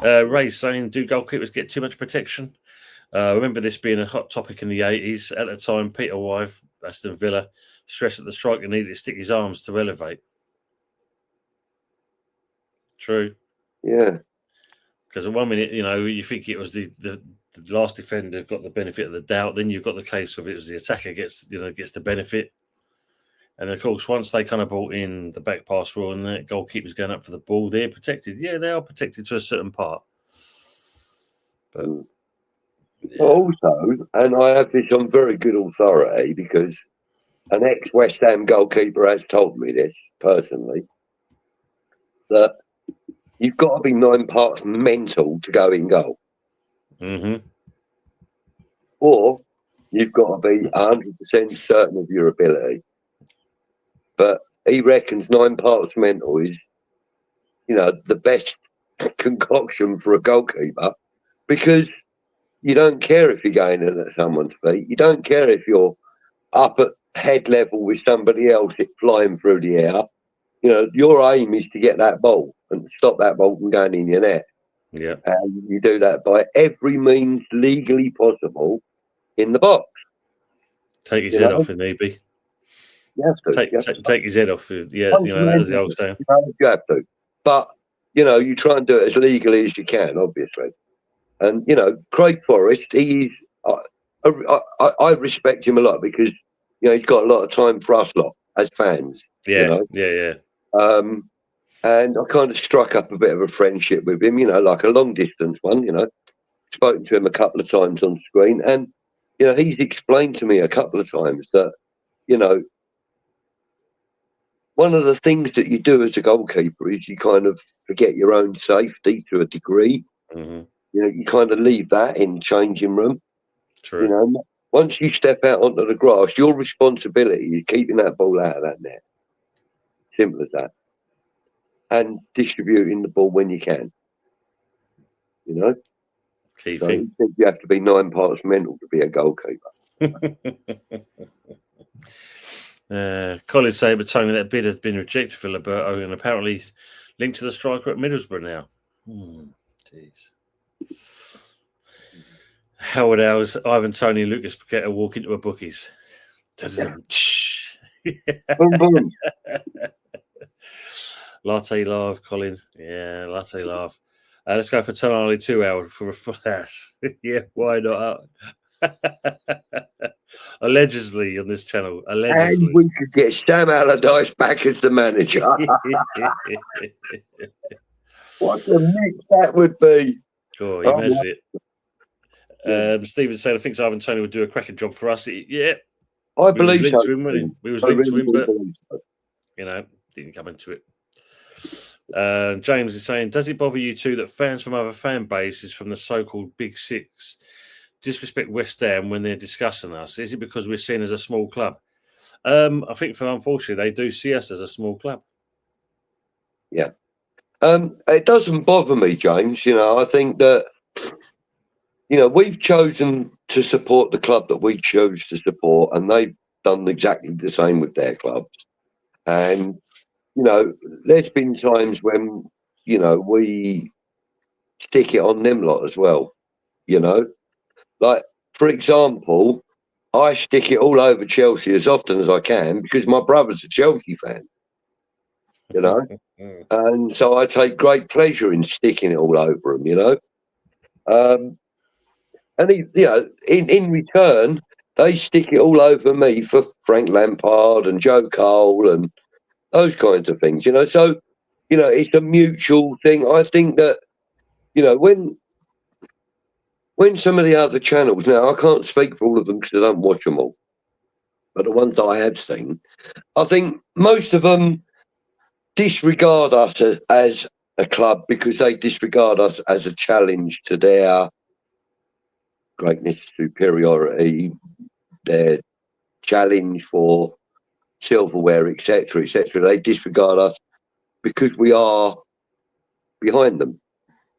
Yeah. Ray's saying, do goalkeepers get too much protection? Remember this being a hot topic in the 80s. At the time, Peter Wythe, Aston Villa, stressed that the striker needed to stick his arms to elevate. True. Yeah. Because at 1 minute, you think it was the last defender got the benefit of the doubt. Then you've got the case of it was the attacker gets the benefit. And of course, once they kind of brought in the back pass rule and the goalkeeper's going up for the ball, they're protected. Yeah, they are protected to a certain part. But also, and I have this on very good authority because an ex-West Ham goalkeeper has told me this personally, that you've got to be 9 parts mental to go in goal. Mm-hmm. Or you've got to be 100% certain of your ability. But he reckons 9 parts mental is, the best concoction for a goalkeeper, because you don't care if you're going in at someone's feet. You don't care if you're up at head level with somebody else flying through the air. Your aim is to get that ball and stop that ball from going in your net. Yeah. And you do that by every means legally possible in the box. Take his head off if need be. You have to. Take his head off. Yeah, that was the old saying. You have to. But, you try and do it as legally as you can, obviously. And, Craig Forrest, I respect him a lot because, he's got a lot of time for us lot as fans. Yeah, And I kind of struck up a bit of a friendship with him, like a long distance one, spoken to him a couple of times on screen. And, he's explained to me a couple of times that, one of the things that you do as a goalkeeper is you kind of forget your own safety to a degree. Mm-hmm. You kind of leave that in the changing room. True. Once you step out onto the grass, your responsibility is keeping that ball out of that net. Simple as that. And distributing the ball when you can. Key thing. You have to be 9 parts mental to be a goalkeeper. Colin Saber told me that bid had been rejected for Liberto and apparently linked to the striker at Middlesbrough now. Jeez. Howard Hours, Ivan, Tony, Lucas Paqueta walk into a bookies. Boom, boom. Latte Love, Colin. Yeah, Latte Love. Let's go for Tonali 2 hour for a full house. Yeah, why not? Allegedly on this channel. Allegedly. And we could get Sam Allardyce back as the manager. What a mix that would be. Oh, imagine it. Stephen said, I think Ivan Tony would do a cracking job for us. Yeah. I believe so. We was linked to him, but you know, didn't come into it. James is saying, does it bother you too that fans from other fan bases from the so-called Big Six disrespect West Ham when they're discussing us? Is it because we're seen as a small club? I think, unfortunately, they do see us as a small club. Yeah. It doesn't bother me, James. You know, I think that, you know, we've chosen to support the club that we chose to support, and they've done exactly the same with their clubs. And, you know, there's been times when, you know, we stick it on them lot as well, you know. Like, for example, I stick it all over Chelsea as often as I can because my brother's a Chelsea fan, you know. And so I take great pleasure in sticking it all over them, you know. And, you know, in return, they stick it all over me for Frank Lampard and Joe Cole and those kinds of things, you know. So, you know, it's a mutual thing. I think that, you know, when some of the other channels, now I can't speak for all of them because I don't watch them all, but the ones I have seen, I think most of them disregard us as a club because they disregard us as a challenge to their greatness, superiority, their challenge for silverware, etc., etc. They disregard us because we are behind them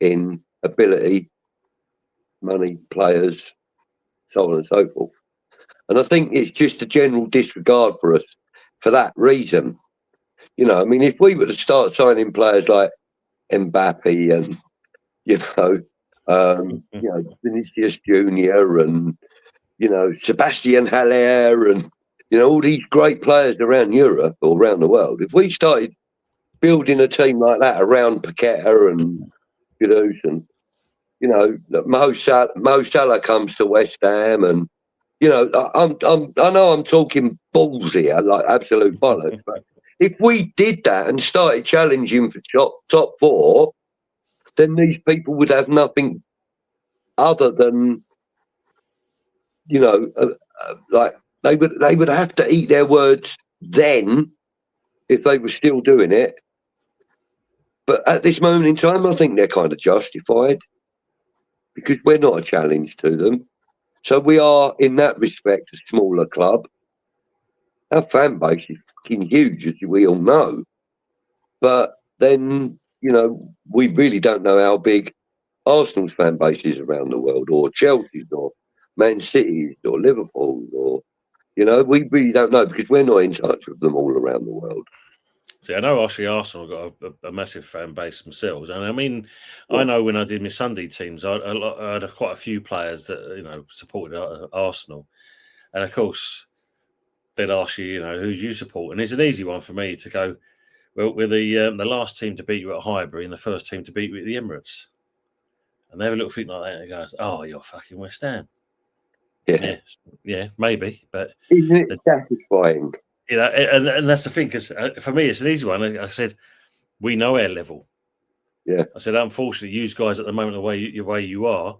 in ability, money, players, so on and so forth. And I think it's just a general disregard for us for that reason. You know, I mean, if we were to start signing players like Mbappe and, you know, Vinicius Junior and, you know, Sebastian Haller and, you know, all these great players around Europe or around the world, if we started building a team like that around Paqueta and Kudus and, you know, Mo Salah comes to West Ham and, you know, I know I'm talking balls here, like absolute bollocks, but if we did that and started challenging for top four, then these people would have nothing other than, you know, like they would have to eat their words then if they were still doing it. But at this moment in time, I think they're kind of justified because we're not a challenge to them. So we are, in that respect, a smaller club. Our fan base is fucking huge, as we all know. But then, you know, we really don't know how big Arsenal's fan base is around the world, or Chelsea's, or Man City's, or Liverpool's, or, you know, we really don't know because we're not in touch with them all around the world. See, I know actually Arsenal got a massive fan base themselves, and I mean, yeah. I know when I did my Sunday teams, I had quite a few players that, you know, supported Arsenal, and of course they'd ask you, you know, who do you support, and it's an easy one for me to go, well, we're the last team to beat you at Highbury and the first team to beat you at the Emirates, and they have a little thing like that, and it goes, oh, you're fucking West Ham. Yeah, maybe, but isn't it satisfying? You know, and that's the thing, because for me, it's an easy one. I said, we know our level. Yeah. I said, unfortunately, you guys at the moment, the way you are,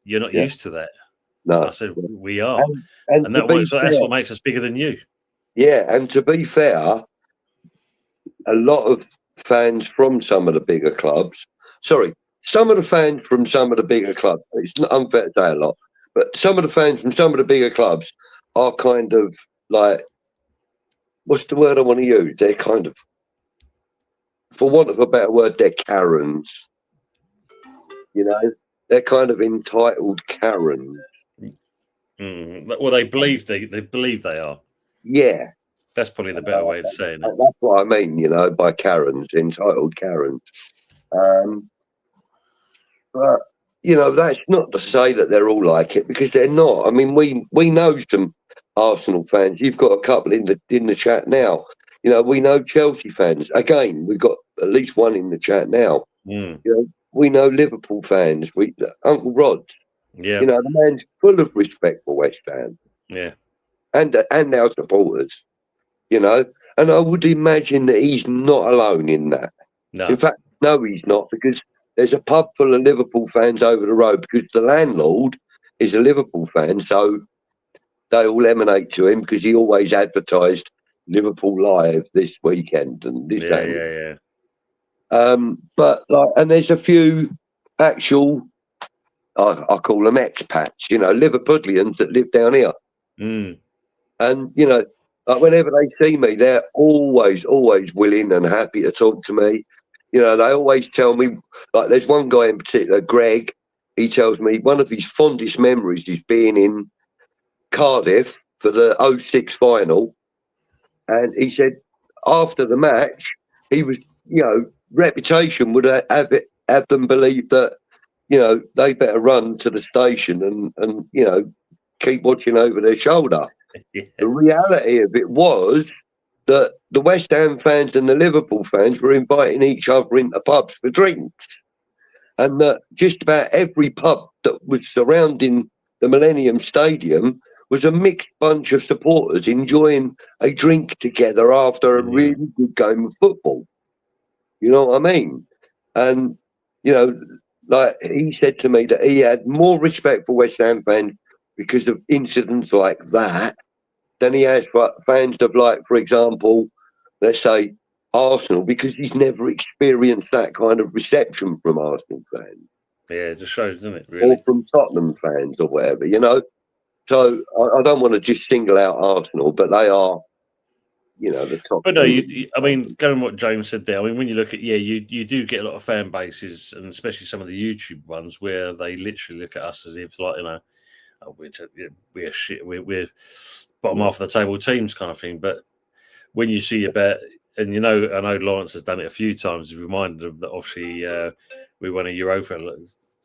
you're not used to that. No. I said, we are. And that's what makes us bigger than you. Yeah, and to be fair, a lot of fans from some of the bigger clubs, some of the fans from some of the bigger clubs, it's not unfair to say a lot, but some of the fans from some of the bigger clubs are kind of like, what's the word I want to use? They're kind of, for want of a better word, they're Karens. You know, they're kind of entitled Karens. Well, they believe they are. Yeah, that's probably the better way of saying it. That's what I mean, you know, by Karens, entitled Karens. But that's not to say that they're all like it, because they're not. I mean, we know some Arsenal fans. You've got a couple in the chat now. We know Chelsea fans. Again, we've got at least one in the chat now. We know Liverpool fans. Uncle Rod. Yeah. The man's full of respect for West Ham. Yeah. And our supporters. And I would imagine that he's not alone in that. No. In fact, no, he's not, because there's a pub full of Liverpool fans over the road, because the landlord is a Liverpool fan, so they all emanate to him, because he always advertised Liverpool live this weekend and this Yeah. But and there's a few actual, I call them expats, Liverpudlians that live down here, and whenever they see me, they're always willing and happy to talk to me. They always tell me, there's one guy in particular, Greg, he tells me one of his fondest memories is being in Cardiff for the 2006 final. And he said after the match, he was, reputation would have them believe that, they better run to the station and keep watching over their shoulder. Yeah. The reality of it was that the West Ham fans and the Liverpool fans were inviting each other into pubs for drinks, and that just about every pub that was surrounding the Millennium Stadium was a mixed bunch of supporters enjoying a drink together after a really good game of football. You know what I mean? And, he said to me that he had more respect for West Ham fans because of incidents like that than he has for fans of, for example, let's say Arsenal, because he's never experienced that kind of reception from Arsenal fans. Yeah, it just shows, doesn't it, really? Or from Tottenham fans or whatever, So I don't want to just single out Arsenal, but they are, the top. But no, I mean, going on what James said there, I mean, when you look at, you do get a lot of fan bases, and especially some of the YouTube ones, where they literally look at us as if, we're shit, we're bottom half of the table teams kind of thing. But when you see about, and I know Lawrence has done it a few times, he reminded them that obviously we won a Europa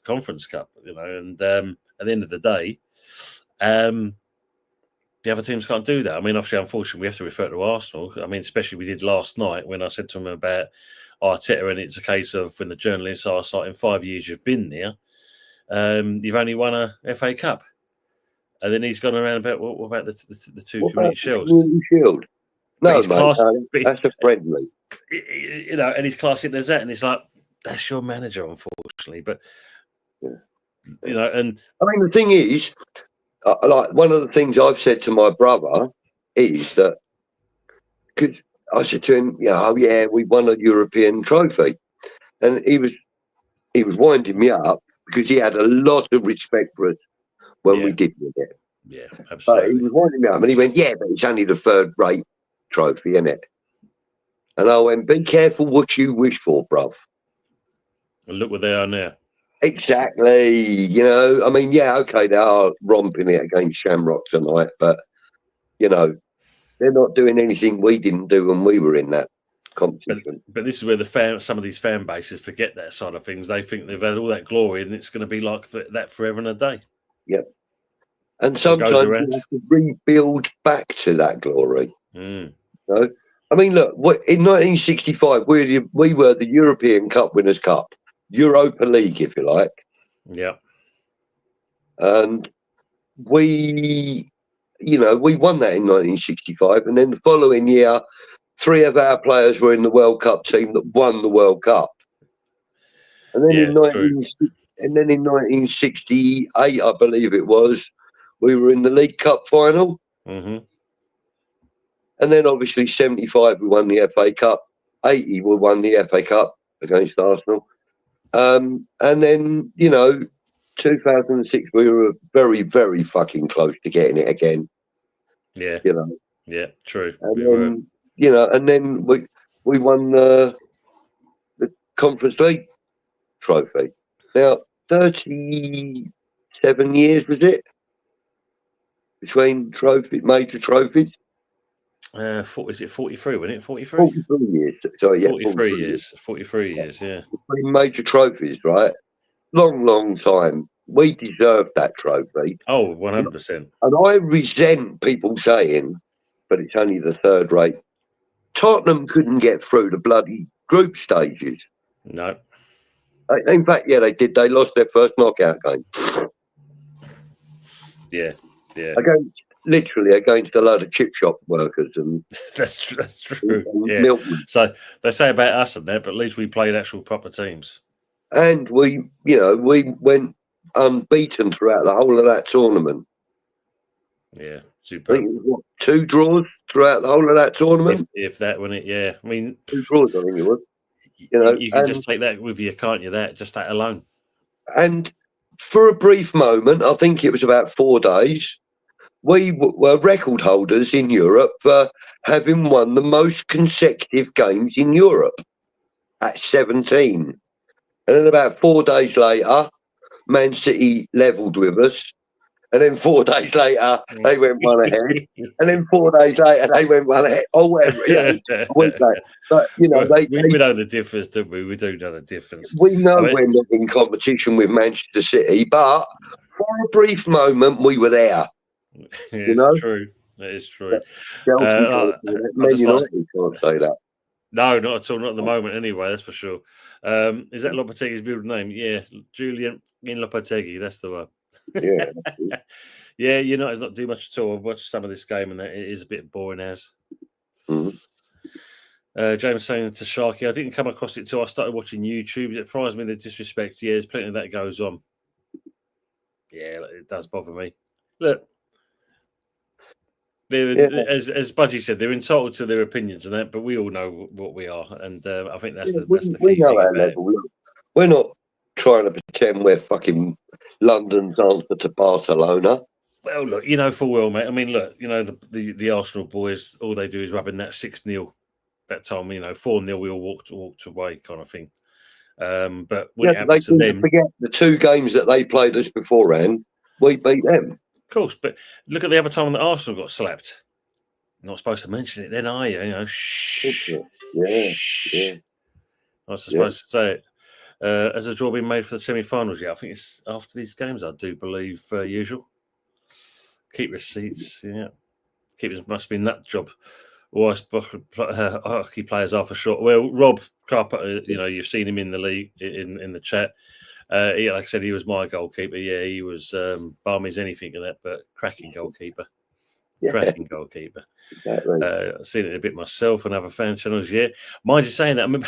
Conference Cup, and at the end of the day, the other teams can't do that. I mean, obviously, unfortunately, we have to refer to Arsenal. I mean, especially we did last night when I said to him about Arteta, and it's a case of when the journalists are in 5 years you've been there, you've only won a FA Cup. And then he's gone around about, what about the two Community Shields? Shield? No, mate, that's a friendly. And he's classing it as that, and it's like, that's your manager, unfortunately. But, and... I mean, the thing is, one of the things I've said to my brother is that, because I said to him, we won a European trophy. And he was winding me up because he had a lot of respect for us when we did win it. Yeah, absolutely. But he was winding me up and he went, but it's only the third-rate trophy, isn't it? And I went, be careful what you wish for, bruv. And look what they are now. Exactly. I mean, okay, they are romping it against Shamrock tonight, but, they're not doing anything we didn't do when we were in that competition. But this is where some of these fan bases forget that side of things. They think they've had all that glory and it's going to be like that forever and a day. Yep. And sometimes you have to rebuild back to that glory. I mean, look, in 1965, we were the European Cup Winners' Cup. Europa League, if you like. Yeah. And we won that in 1965. And then the following year, 3 of our players were in the World Cup team that won the World Cup. And then, in 1968, I believe it was, we were in the League Cup final. Mm-hmm. And then, obviously, 75, we won the FA Cup. 80, we won the FA Cup against Arsenal. And then, 2006, we were very, very fucking close to getting it again. Yeah. Yeah, true. And then, and then we won the Conference League trophy. Now, 37 years, was it? Between major trophies? Is it 43, wasn't it? 43? 43 years. Sorry, 43 years. 43 years, yeah. Between major trophies, right? long time. We deserved that trophy. Oh, 100%. And I resent people saying, but it's only the third rate. Tottenham couldn't get through the bloody group stages. No. In fact, yeah, they did. They lost their first knockout game. Yeah. Literally against a load of chip shop workers and that's true. And milkmen. So they say about us and that, but at least we played actual proper teams. And we went unbeaten throughout the whole of that tournament. Yeah, super. I think it was, 2 draws throughout the whole of that tournament. If that, when it, yeah, I mean, 2 draws, I think it was. You can just take that with you, can't you? That alone. And for a brief moment, I think it was about 4 days, we were record holders in Europe for having won the most consecutive games in Europe at 17. And then about 4 days later, Man City levelled with us. And then 4 days later, they went 1 ahead. And then 4 days later, they went 1 ahead. Or whatever. But, we know the difference, don't we? We do know the difference. We know we're not in competition with Manchester City, but for a brief moment, we were there. It's true. It is true. Man United can't say that. No, not at all. Not at the moment, anyway. That's for sure. Is that Lopetegui's middle name? Yeah, Julian Lopetegui. That's the one. Yeah. Yeah, United's not do much at all. I've watched some of this game, and it is a bit boring as. Mm-hmm. James saying to Sharky, I didn't come across it till I started watching YouTube. It surprised me the disrespect. Yeah, there's plenty of that goes on. Yeah, it does bother me. Look. As Budgie said, they're entitled to their opinions and that, but we all know what we are, and I think that's the key thing about it. We're not trying to pretend we're fucking London's answer to Barcelona. Well, look, full well, mate. I mean, look, the Arsenal boys, all they do is rubbing that 6-0 that time. 4-0, we all walked away, kind of thing. But when it happens to them, forget the 2 games that they played us beforehand, we beat them. Of course, but look at the other time that Arsenal got slapped. Not supposed to mention it then, are you? Shh. Yeah. I was supposed to say it. Has a draw been made for the semi-finals yet? I think it's after these games, I do believe, usual. Keep receipts, yeah. Keepers must be nut job. Or hockey players are for sure. Well, Rob Carper, you've seen him in the league, in the chat. Like I said, he was my goalkeeper. Yeah, he was balmy as anything of that, but cracking goalkeeper. Yeah. Cracking goalkeeper. Exactly. I've seen it a bit myself on other fan channels. Yeah, mind you saying that, I remember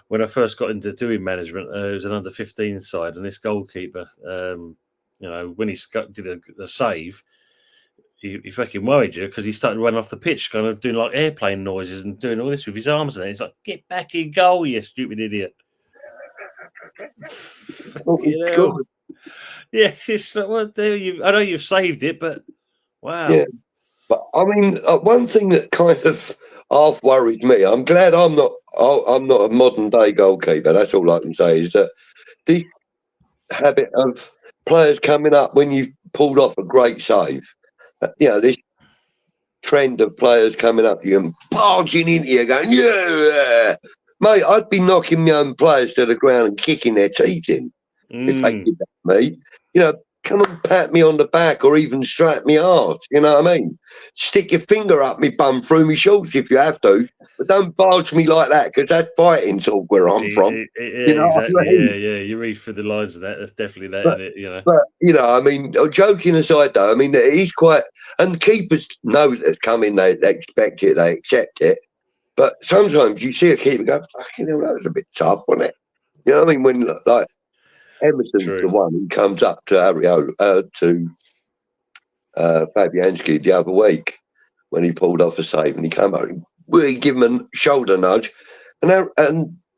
when I first got into doing management, it was an under-15 side, and this goalkeeper, when he did a save, he fucking worried you because he started running off the pitch, kind of doing like airplane noises and doing all this with his arms, and he's like, "Get back in goal, you stupid idiot!" Yeah, it's like, well, I know you've saved it, but wow. Yeah. But I mean, one thing that kind of half worried me, I'm glad I'm not a modern day goalkeeper. That's all I can say, is that the habit of players coming up when you've pulled off a great save, this trend of players coming up to you and barging into you going, yeah, mate, I'd be knocking my own players to the ground and kicking their teeth in if they did that to me. Come and pat me on the back or even strap me arse, you know what I mean? Stick your finger up me bum through me shorts if you have to, but don't barge me like that, because that's fighting talk where I'm from. Exactly. I mean? Yeah, you read through the lines of that. That's definitely that, isn't it? But, I mean, joking aside though, I mean, he's quite, and keepers know that's coming, they expect it, they accept it. But sometimes you see a keeper go, fucking hell, that was a bit tough, wasn't it? You know what I mean? When, like, Emerson's the one who comes up to Fabianski the other week when he pulled off a save, and he came out and really gave him a shoulder nudge, and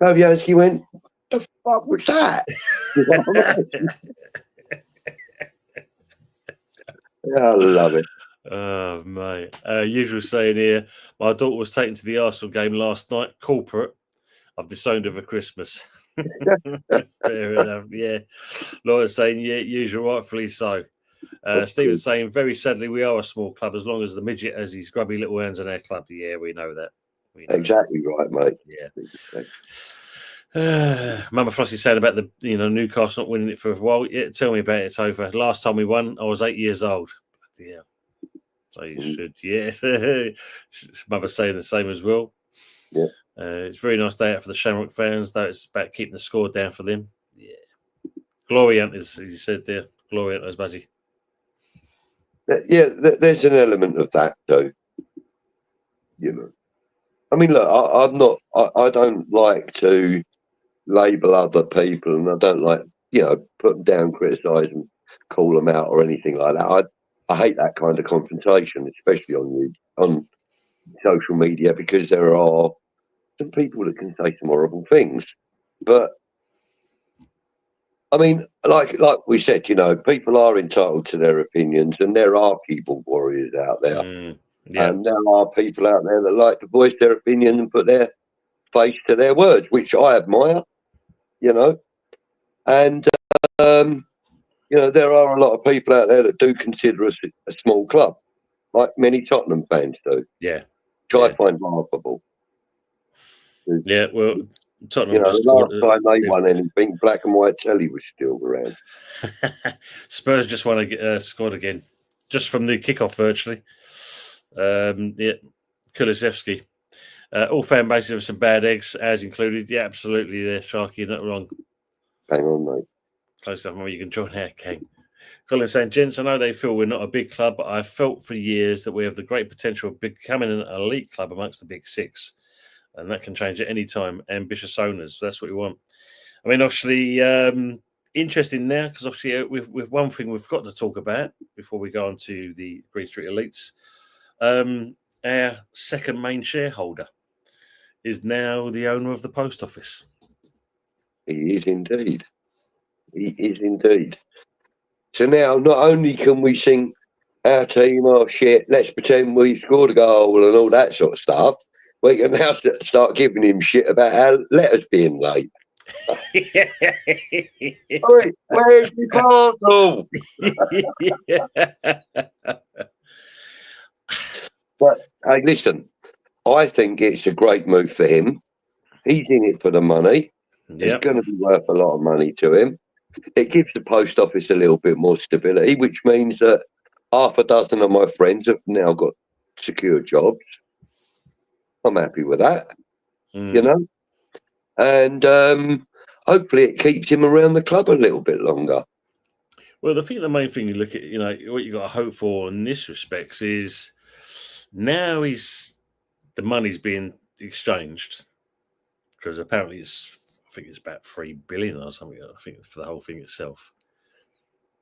Fabianski went, "The fuck was that?" I love it. Oh mate, usual saying here. My daughter was taken to the Arsenal game last night. Corporate. I've disowned her for Christmas. Fair enough. Yeah, Laura's saying, yeah, usual, rightfully so. Stephen's saying, very sadly, we are a small club as long as the midget has his grubby little hands in our club. Yeah, we know that. Exactly right, mate. Yeah. Mama Flossie said about the Newcastle not winning it for a while. Yeah, tell me about it. It's over. Last time we won, I was 8 years old. Yeah, so you should. Yeah, Mother's saying the same as well. Yeah, it's a very nice day out for the Shamrock fans. Though it's about keeping the score down for them. Yeah, glory hunters, as you said there. Glory hunters, Budgie. Yeah, there's an element of that too. I mean, look, I don't like to label other people, and I don't like, put them down, criticise them, call them out, or anything like that. I hate that kind of confrontation, especially on social media, because there are some people that can say some horrible things. But I mean, like we said, people are entitled to their opinions, and there are keyboard warriors out there. Yeah. And there are people out there that like to voice their opinion and put their face to their words, which I admire, And, there are a lot of people out there that do consider us a small club, like many Tottenham fans do. Yeah. Which I find laughable. Yeah, well, Tottenham the last time they won anything, black and white telly was still around. Spurs just want to scored again, just from the kickoff virtually. Kulusevski. All fan bases have some bad eggs, as included. Yeah, absolutely. There, Sharky, you're not wrong. Hang on, mate. Close enough, you can join our gang. Colin saying, gents, I know they feel we're not a big club, but I've felt for years that we have the great potential of becoming an elite club amongst the big six. And that can change at any time. Ambitious owners, that's what we want. I mean, obviously, interesting now, because obviously with one thing we've got to talk about before we go on to the Greenstreet Elites. Our second main shareholder is now the owner of the post office. He is indeed. He is indeed. So now, not only can we sing our team, oh shit, let's pretend we scored a goal and all that sort of stuff, we can now start giving him shit about our letters being late. Oi, where's the parcel? But hey, listen, I think it's a great move for him. He's in it for the money. It's going to be worth a lot of money to him. It gives the post office a little bit more stability, which means that half a dozen of my friends have now got secure jobs. I'm happy with that, and hopefully it keeps him around the club a little bit longer. Well, the main thing you look at, what you got to hope for in this respect is now the money's being exchanged, because apparently I think it's about 3 billion or something. I think for the whole thing itself.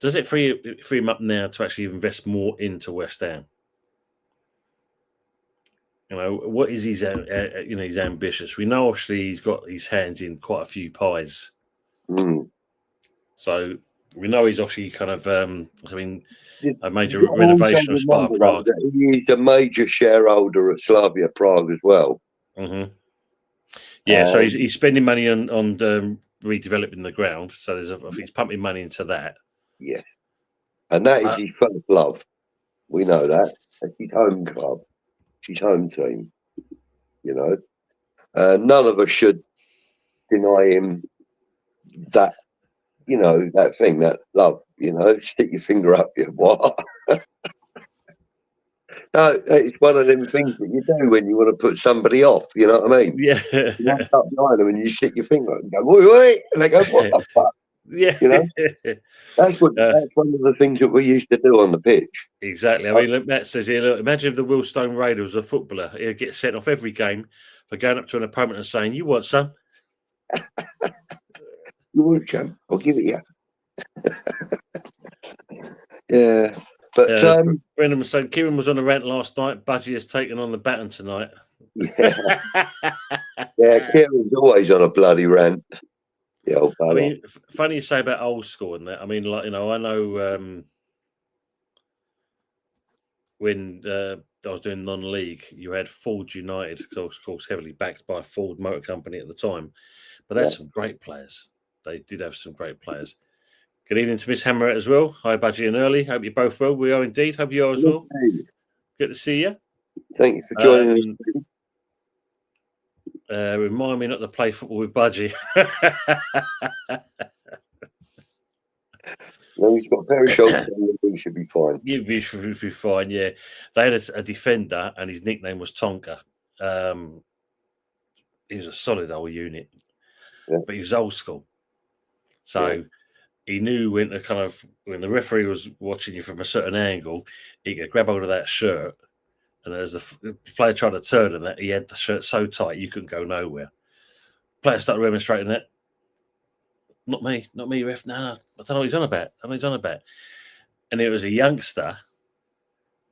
Does it free him up now to actually invest more into West Ham? What is his? He's ambitious. We know obviously he's got his hands in quite a few pies. So we know he's obviously kind of, a major renovation of Sparta Prague. He's a major shareholder at Slavia Prague as well. Mm-hmm. Yeah, so he's spending money on redeveloping the ground. So I think he's pumping money into that. Yeah, and that is his first love. We know that. That's his home club. It's his home team. None of us should deny him that. That thing, that love. Stick your finger up your what? No, it's one of them things that you do when you want to put somebody off. You know what I mean? Yeah. You walk up behind them and you stick your finger up and go, wait, and they go, what the fuck? Yeah. That's one of the things that we used to do on the pitch. Exactly. I mean, look, Matt says here, look, imagine if the Willstone Raider was a footballer. He'd get sent off every game for going up to an opponent and saying, you want some? You want some? I'll give it you. Yeah. But Brendan was saying Kieran was on a rant last night. Budgie has taken on the baton tonight. Yeah. Yeah, Kieran's always on a bloody rant. Yeah, I mean, funny you say about old school and that. I mean, I know when I was doing non-league, you had Ford United, of course, heavily backed by Ford Motor Company at the time. But they had some great players. They did have some great players. Good evening to Miss Hammerett as well. Hi, Budgie and Early. Hope you're both well. We are indeed. Hope you are as well. Good to see you. Thank you for joining us. Remind me not to play football with Budgie. No, he's got a pair of shorts and he should be fine. Yeah, he should be fine, yeah. They had a defender and his nickname was Tonka. He was a solid old unit, but he was old school. So he knew when when the referee was watching you from a certain angle, he could grab hold of that shirt. And as the player tried to turn on that, he had the shirt so tight you couldn't go nowhere. Player started remonstrating that. Not me, ref. No, I don't know what he's on about. And it was a youngster,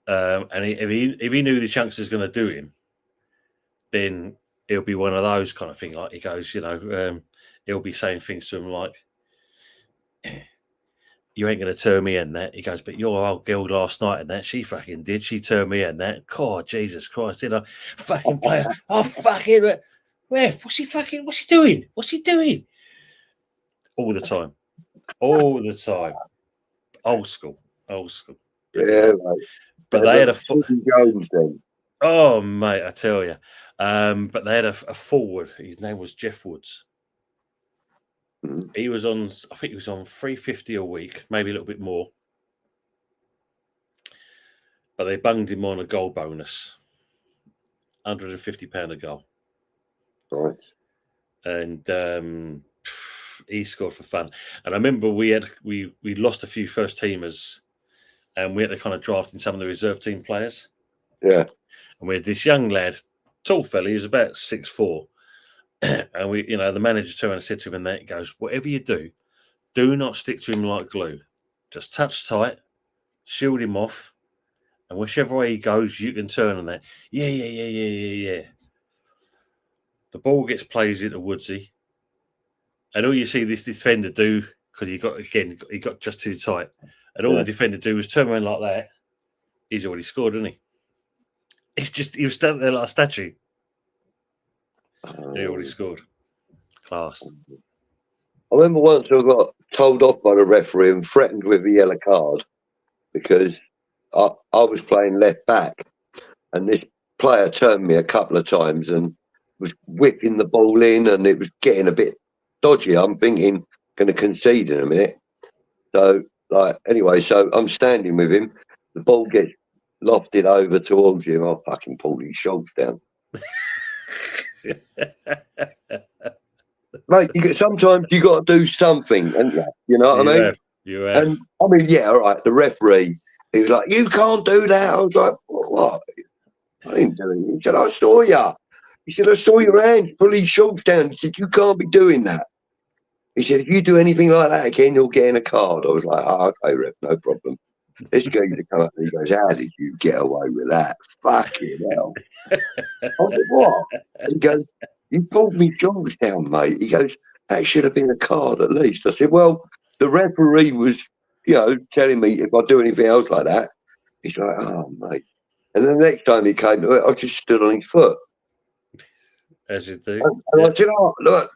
and if he knew the youngster's going to do him, then it'll be one of those kind of things. Like he goes, he'll be saying things to him like, "You ain't going to turn me in that." He goes, "But your old girl last night and that, she fucking did. She turned me in that. God, Jesus Christ, did I fucking play? Oh, fucking ref, what's he doing? All the time. Old school. Yeah, mate. But they had a Jones then. Oh, mate, I tell you. But they had a forward. His name was Jeff Woods. Mm-hmm. He was on, I think he was on $350 a week, maybe a little bit more. But they bunged him on a goal bonus. £150 a goal. Nice. And he scored for fun. And I remember we lost a few first teamers, and we had to kind of draft in some of the reserve team players. Yeah. And we had this young lad, tall fella, he was about 6'4". And we, the manager turned and said to him, and that he goes, "Whatever you do not stick to him like glue. Just touch tight, shield him off, and whichever way he goes, you can turn on that." Yeah. The ball gets plays into Woodsy, and all you see this defender do, because he got just too tight, and all the defender do was turn around like that. He's already scored, isn't he? It's just he was standing there like a statue. He already scored. Class. I remember once I got told off by the referee and threatened with a yellow card because I was playing left back, and this player turned me a couple of times and was whipping the ball in, and it was getting a bit dodgy. I'm thinking, going to concede in a minute. So, anyway, so I'm standing with him. The ball gets lofted over towards him. I fucking pulled his shoulders down. Mate, sometimes you got to do something, and you know what I mean. You have. And I mean, all right. The referee, he was like, "You can't do that." I was like, "What? I didn't do anything." He said, "I saw you." He said, "I saw your hands pull his shoulders down." He said, "You can't be doing that." He said, "If you do anything like that again, you'll get in a card." I was like, "Oh, okay, ref, no problem." This guy to come up and he goes, "How did you get away with that? Fucking hell." I said, "What?" He goes, "You pulled me shoulders down, mate." He goes, "That should have been a card at least." I said, "Well, the referee was, telling me if I do anything else like that." He's like, "Oh, mate." And then the next time he came to it, I just stood on his foot. As you do. And I said, "Oh, look,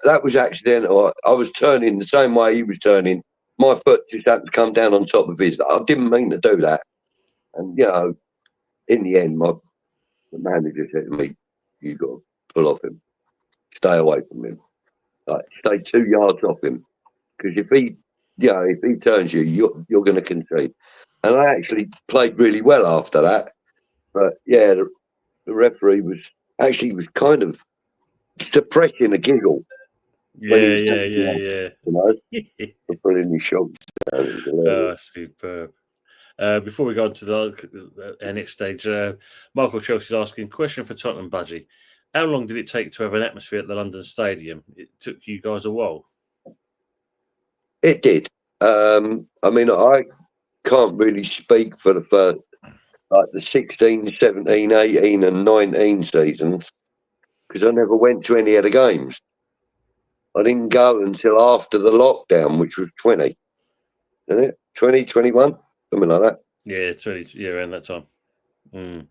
that was accidental. I was turning the same way he was turning. My foot just happened to come down on top of his. I didn't mean to do that." And, in the end, the manager said to me, "You got to pull off him. Stay away from him. Stay 2 yards off him. Because if he turns you, you're going to concede." And I actually played really well after that. But, the referee was kind of suppressing a giggle. Yeah. For pulling his shoulders down. Oh, superb. Before we go on to the next stage, Michael Chelsea's asking, question for Tont and Budgie. How long did it take to have an atmosphere at the London Stadium? It took you guys a while. It did. I mean, I can't really speak for the first, the 16, 17, 18 and 19 seasons because I never went to any of the games. I didn't go until after the lockdown, which was 20, isn't it? 20, 21, something like that. Yeah, 20, around that time. It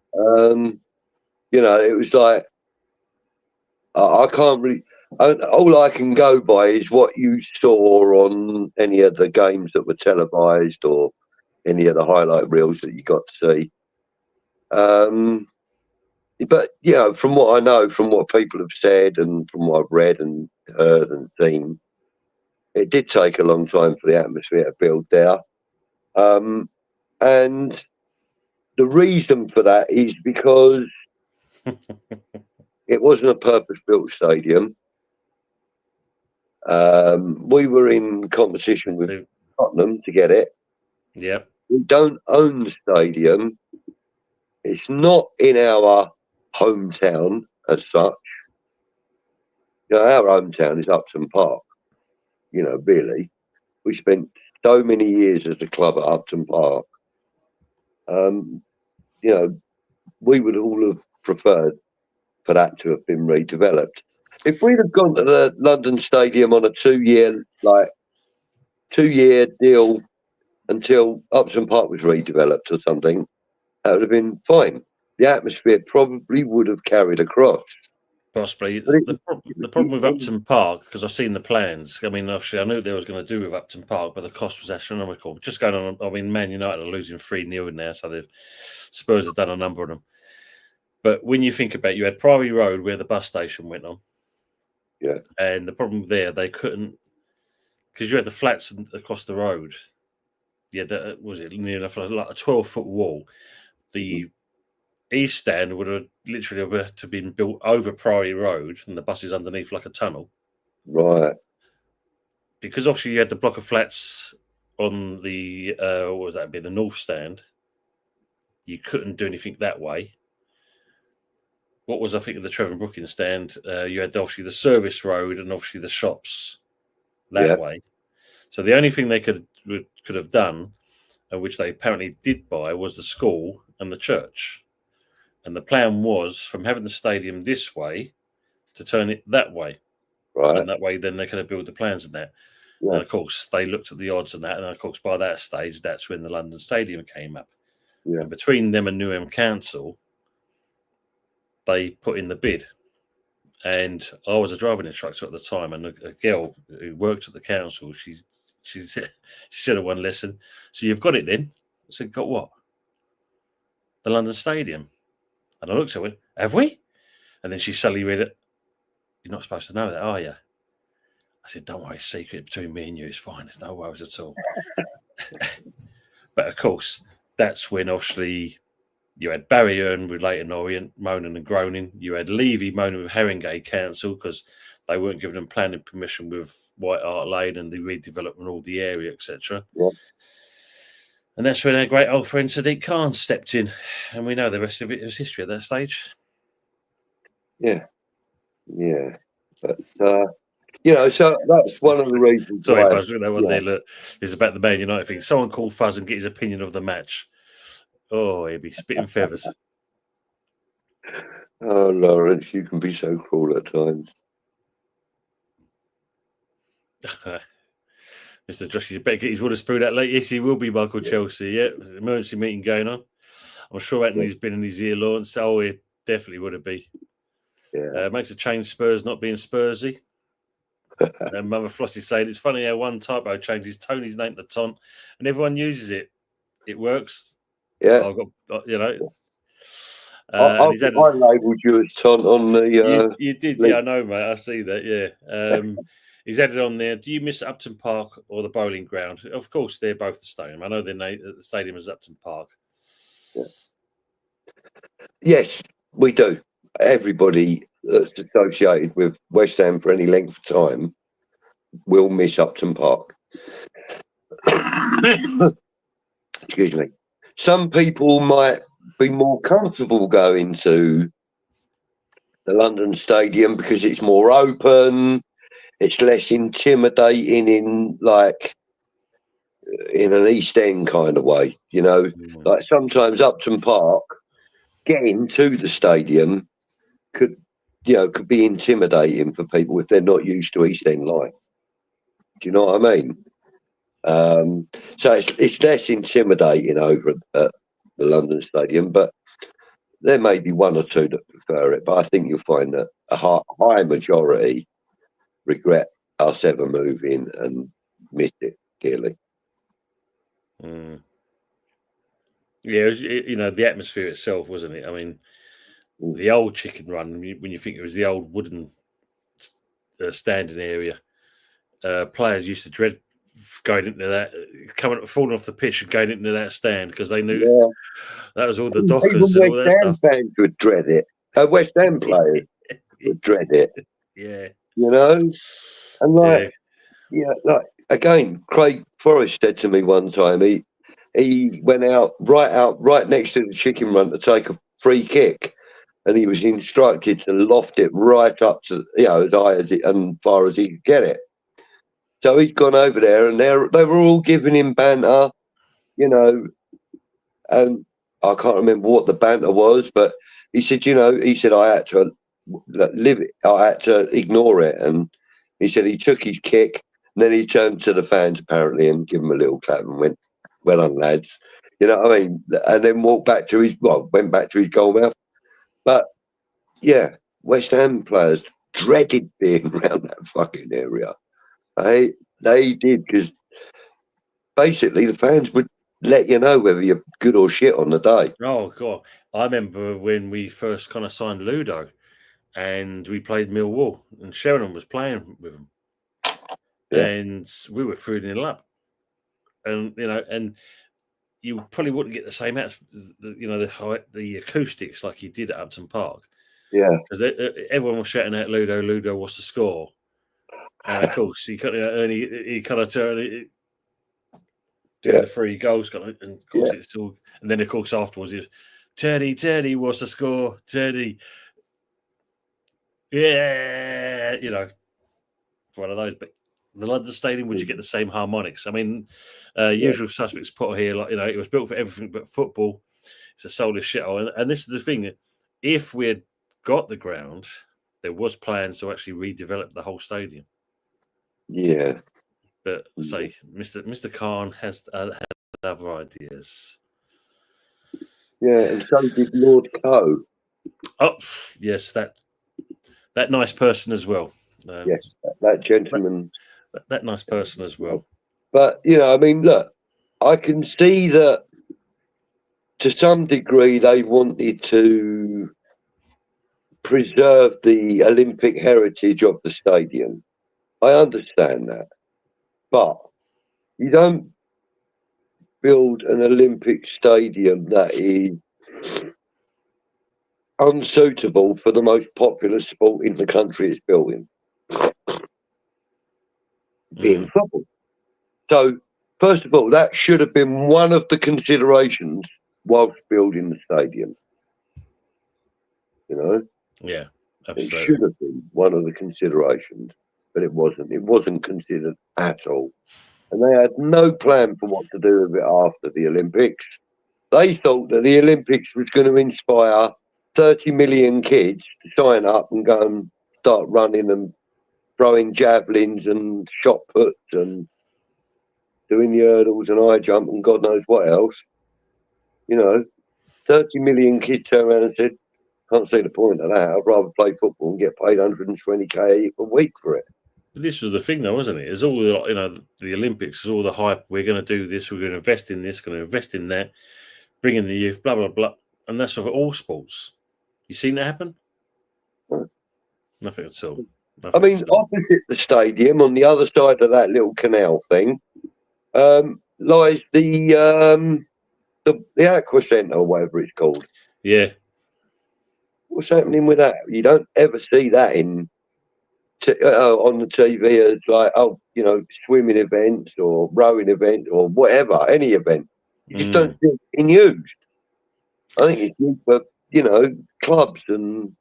was like, I can't really, all I can go by is what you saw on any of the games that were televised or any of the highlight reels that you got to see. But from what I know, from what people have said, and from what I've read and heard and seen, it did take a long time for the atmosphere to build there. And the reason for that is because it wasn't a purpose-built stadium. We were in competition with Tottenham to get it. Yep. We don't own the stadium. It's not in our hometown as such. Our hometown is Upton Park. Really. We spent so many years as a club at Upton Park. We would all have preferred for that to have been redeveloped. If we'd have gone to the London Stadium on a two-year deal until Upton Park was redeveloped or something, that would have been fine. The atmosphere probably would have carried across. Possibly. The problem with Upton Park, because I've seen the plans, I mean, obviously I knew what they was going to do with Upton Park, but the cost was astronomical. Just going on, I mean, Man United are losing 3-0 in there, so Spurs have done a number of them. But when you think about it, you had Priory Road where the bus station went on. Yeah. And the problem there, they couldn't, because you had the flats across the road. Yeah, that was it near enough like a 12-foot wall. The East Stand would have literally had to been built over Priory Road, and the bus is underneath like a tunnel. Right. Because obviously you had the block of flats on the what was that? Be the North Stand. You couldn't do anything that way. What was I think of the Trevor Brooking Stand? You had obviously the service road and obviously the shops that way. So the only thing they could have done, which they apparently did buy, was the school and the church. And the plan was from having the stadium this way to turn it that way. Right. And that way then they could have built the plans in that. Yeah. And of course, they looked at the odds on that. And of course, by that stage, that's when the London Stadium came up. Yeah. And between them and Newham Council, they put in the bid. And I was a driving instructor at the time. And a girl who worked at the council, she said at one lesson, "So you've got it then?" I said, "Got what?" "The London Stadium." And I looked at her, "Have we?" And then she suddenly read it. "You're not supposed to know that, are you?" I said, "Don't worry, secret between me and you. It's fine. There's no worries at all." But of course, that's when obviously you had Barry Earn with Leighton Orient moaning and groaning. You had Levy moaning with Haringey Council because they weren't giving them planning permission with White Hart Lane and the redevelopment of all the area, etc. Yeah. And that's when our great old friend Sadiq Khan stepped in. And we know the rest of it is history at that stage. Yeah. Yeah. But, so that's one of the reasons. Sorry, Buzz, that one there, look, is about the Man United thing. Someone call Fuzz and get his opinion of the match. Oh, he'd be spitting feathers. Oh, Lawrence, you can be so cruel at times. Mr. Josh, you better get his Witherspoon out late. Yes, he will be, Michael Chelsea. Yeah, there's an emergency meeting going on. I'm sure Anthony's been in his ear, Lawrence. Oh, it definitely would it be. Yeah. Makes a change, Spurs not being Spursy. And Mother Flossie saying it's funny how one typo changes Tony's name to Tont and everyone uses it. It works. Yeah. I've got, I labelled you as Tont on the. You did, yeah, I know, mate. I see that, yeah. He's added on there. Do you miss Upton Park or the bowling ground? Of course, they're both the stadium. I know the stadium is Upton Park. Yeah. Yes, we do. Everybody that's associated with West Ham for any length of time will miss Upton Park. Excuse me. Some people might be more comfortable going to the London Stadium because it's more open, it's less intimidating in an East End kind of way, Like sometimes Upton Park, getting to the stadium could be intimidating for people if they're not used to East End life. Do you know what I mean? So it's less intimidating over at the London Stadium, but there may be one or two that prefer it. But I think you'll find that a high majority regret us ever moving and miss it dearly. Yeah, the atmosphere itself, wasn't it? I mean, the old chicken run, when you think it was the old wooden standing area, players used to dread going into that, falling off the pitch and going into that stand because they knew that was all the dockers and all that stuff. West Ham fans would dread it. West Ham players would dread it. Yeah. You know? And like again, Craig Forrest said to me one time, he went out right next to the chicken run to take a free kick, and he was instructed to loft it right up to as high as it and far as he could get it. So he's gone over there, and they were all giving him banter, and I can't remember what the banter was, but he said, I had to live it, I had to ignore it, and he said he took his kick, and then he turned to the fans apparently and gave them a little clap and went, "Well done, lads," and then went back to his goal mouth. But yeah, West Ham players dreaded being around that fucking area. They did, because basically the fans would let you know whether you're good or shit on the day. Oh God, I remember when we first kind of signed Ludo, and we played Millwall, and Sheringham was playing with them, and we were 3-0 up, and and you probably wouldn't get the same the acoustics like you did at Upton Park, because everyone was shouting out Ludo, what's the score? And of course, he kind of turned doing the 3 goals, and of course it's all. And then of course afterwards, it's Teddy, what's the score? Teddy, one of those. But the London Stadium, would you get the same harmonics? I mean, Usual Suspects put here, it was built for everything but football. It's a soulless shithole, and this is the thing: if we had got the ground, there was plans to actually redevelop the whole stadium. Yeah, but say Mr. Khan has had other ideas. Yeah, and so did Lord Coe. Oh, yes, that nice person as well. Yes, that gentleman. That nice person as well. But I mean, look, I can see that to some degree they wanted to preserve the Olympic heritage of the stadium. I understand that, but you don't build an Olympic stadium that is unsuitable for the most popular sport in the country it's built in, being football. So, first of all, that should have been one of the considerations whilst building the stadium. Yeah, absolutely. It should have been one of the considerations. But it wasn't. It wasn't considered at all. And they had no plan for what to do with it after the Olympics. They thought that the Olympics was going to inspire 30 million kids to sign up and go and start running and throwing javelins and shot puts and doing the hurdles and high jump and God knows what else. 30 million kids turned around and said, "Can't see the point of that. I'd rather play football and get paid 120k a week for it." This was the thing, though, wasn't it? It's all the Olympics is all the hype. We're going to do this. We're going to invest in this. Going to invest in that. Bring in the youth. Blah blah blah. And that's for all sports. You seen that happen? No. Nothing at all. Opposite the stadium, on the other side of that little canal thing, lies the Aqua Centre or whatever it's called. Yeah. What's happening with that? You don't ever see that on the TV as like, swimming events or rowing events or whatever, any event. You just don't see it being used. I think it's used for, clubs and.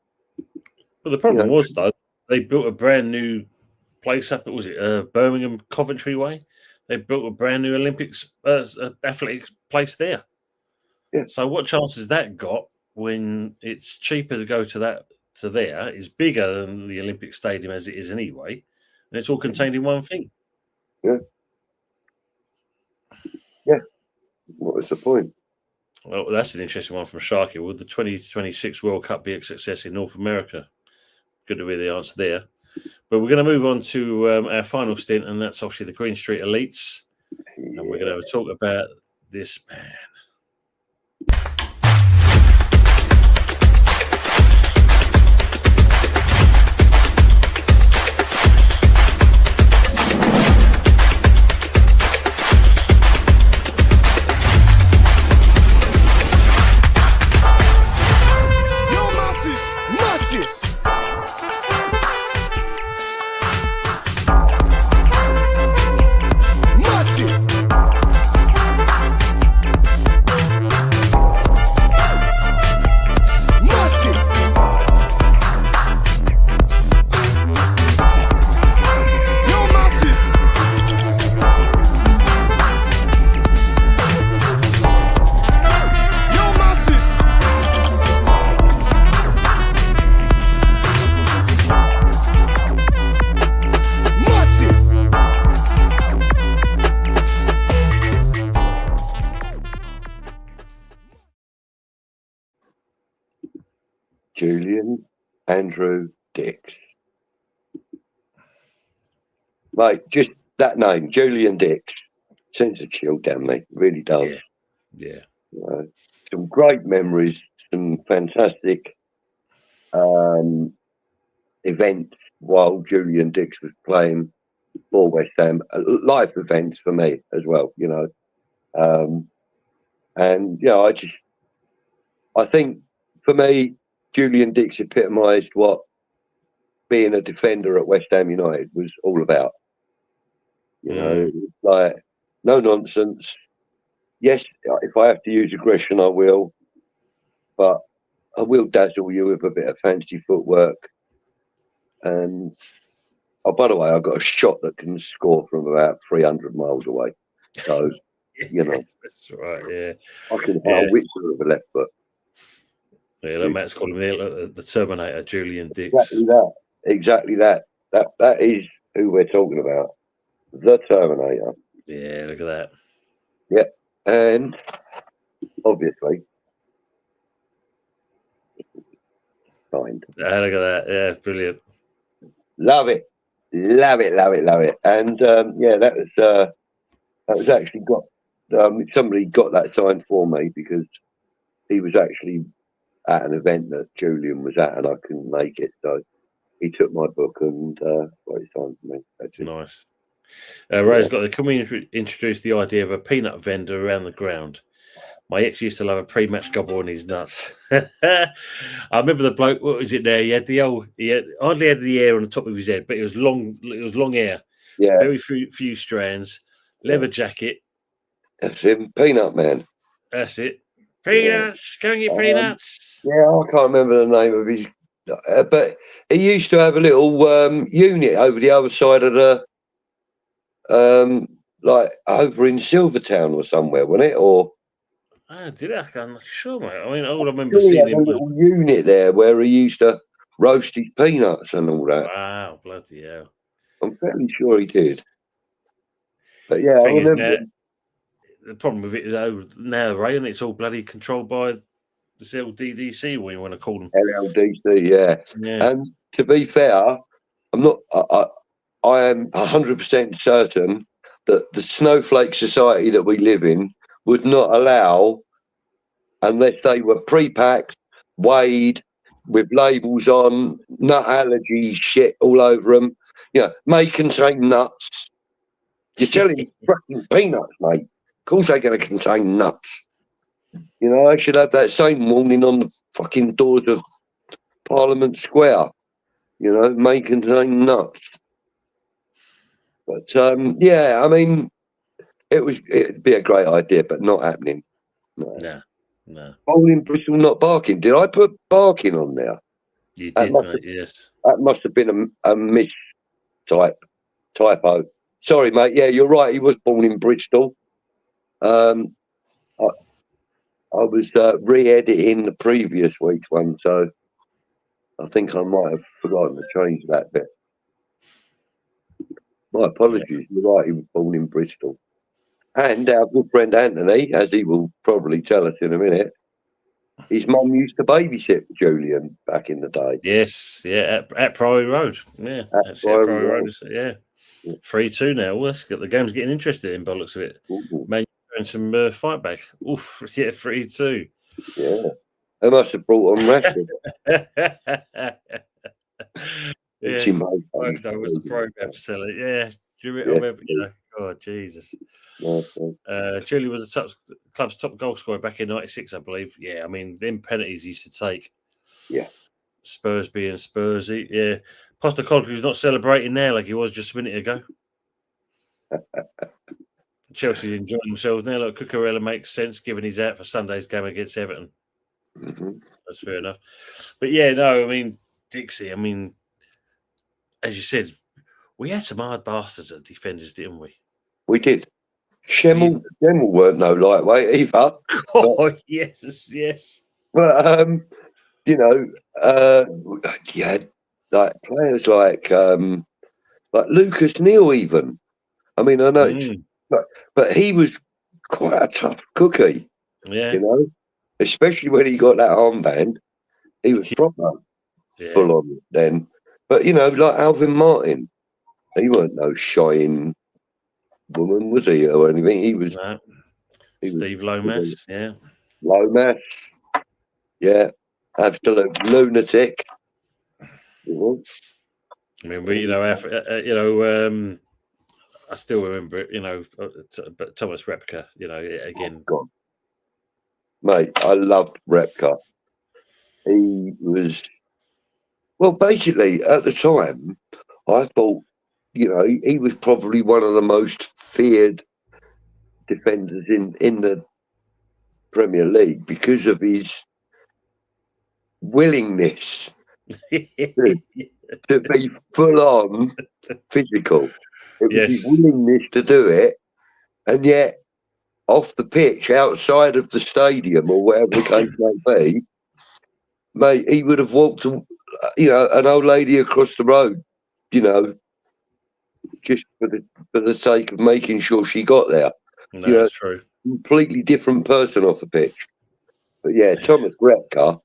Well, the problem was, though, they built a brand new place up. Was it Birmingham Coventry Way? They built a brand new Olympics athletics place there. Yeah. So what chance has that got when it's cheaper to go to there? It's bigger than the Olympic Stadium as it is anyway, and it's all contained in one thing. Yeah. Yeah. What was the point? Well, that's an interesting one from Sharky. Would the 2026 World Cup be a success in North America? Good to hear the answer there. But we're going to move on to our final stint, and that's obviously the Greenstreet Elites. And we're going to have a talk about this man. Julian Andrew Dicks. Mate, just that name, Julian Dicks, sends a chill down me. Really does. Yeah. Some great memories, some fantastic events while Julian Dicks was playing for West Ham. Live events for me as well, And I think for me, Julian Dicks epitomised what being a defender at West Ham United was all about. Like no nonsense. Yes, if I have to use aggression, I will, but I will dazzle you with a bit of fancy footwork. And by the way, I've got a shot that can score from about 300 miles away. So, that's right. Yeah, I can whistler with a left foot. Yeah, like Matt's calling him the Terminator, Julian Dicks. Exactly that. That is who we're talking about. The Terminator. Yeah, look at that. Yeah, and obviously signed. Look at that. Yeah, brilliant. Love it. And that was actually got. Somebody got that signed for me because he was actually at an event that Julian was at and I couldn't make it, so he took my book and got it signed for me. That's it. Nice. Ray's got can we introduce the idea of a peanut vendor around the ground? My ex used to love a pre-match gobble on his nuts. I remember the bloke. What was it there? He hardly had the hair on the top of his head, but it was long. It was long hair. Yeah. Very few strands. Leather jacket. That's him, Peanut Man. That's it. Peanuts. Go and get peanuts. Yeah, I can't remember the name of his. But he used to have a little unit over the other side of the, like over in Silvertown or somewhere, wasn't it? Or did I? I'm not sure, mate. I mean, all I remember seeing him a little unit there where he used to roast his peanuts and all that. Wow, bloody hell! I'm fairly sure he did. But yeah, I remember. The problem with it though now, Ray, and it's all bloody controlled by the LDDC, what you want to call them. LLDC, yeah. And to be fair, I'm not. I am 100% certain that the snowflake society that we live in would not allow, unless they were pre-packed, weighed, with labels on, nut allergy shit all over them. May contain nuts. You're telling fucking peanuts, mate. Of course they're going to contain nuts. I should have that same warning on the fucking doors of Parliament Square. May contain nuts. But I mean, it'd be a great idea, but not happening. No. Bowling Bristol not barking. Did I put barking on there? You did, mate, yes. That must have been a typo. Sorry, mate. Yeah, you're right. He was born in Bristol. I was re-editing the previous week's one, so I think I might have forgotten to change that bit. My apologies. You're right. He was born in Bristol. And our good friend Anthony, as he will probably tell us in a minute, his mum used to babysit Julian back in the day. Yes, yeah, at Priory Road. Yeah, at Priory Road. Yeah. 3-2 now. Well, the game's getting interested in by the looks of it. Man, and some fight back. Oof, yeah, 3-2. Yeah. They must have brought on Rashford. Yeah, that was the program to sell it. Yeah, do you remember? Oh, Jesus. Julian was the club's top goal scorer back in '96, I believe. Yeah, I mean, them penalties he used to take. Yeah. Spurs being Spursy. Yeah. Postecoglou's not celebrating there like he was just a minute ago. Chelsea's enjoying themselves now. Look, Cucurella makes sense given he's out for Sunday's game against Everton. Mm-hmm. That's fair enough. But yeah, no, I mean, Dixie, I mean, as you said, we had some hard bastards at defenders, didn't we? We did. Schemmel weren't no lightweight either. Oh, yes. But, you had like players like Lucas Neal even. I mean, I know, but he was quite a tough cookie. Yeah. Especially when he got that armband. He was proper Yeah. full on then. But, you know, like Alvin Martin, he weren't no shying woman, was he, or anything? He was... No. He Steve was Lomas, yeah. Lomas, yeah. Absolute lunatic. I mean, I still remember it, but Thomas Repka, again. God. Mate, I loved Repka. He was... Well, basically, at the time, I thought, he was probably one of the most feared defenders in the Premier League because of his willingness to be full on physical. It was his willingness to do it, and yet off the pitch, outside of the stadium or whatever the case may be, mate, he would have walked, an old lady across the road, just for the sake of making sure she got there. No, that's true. Completely different person off the pitch. But yeah, Thomas Repka,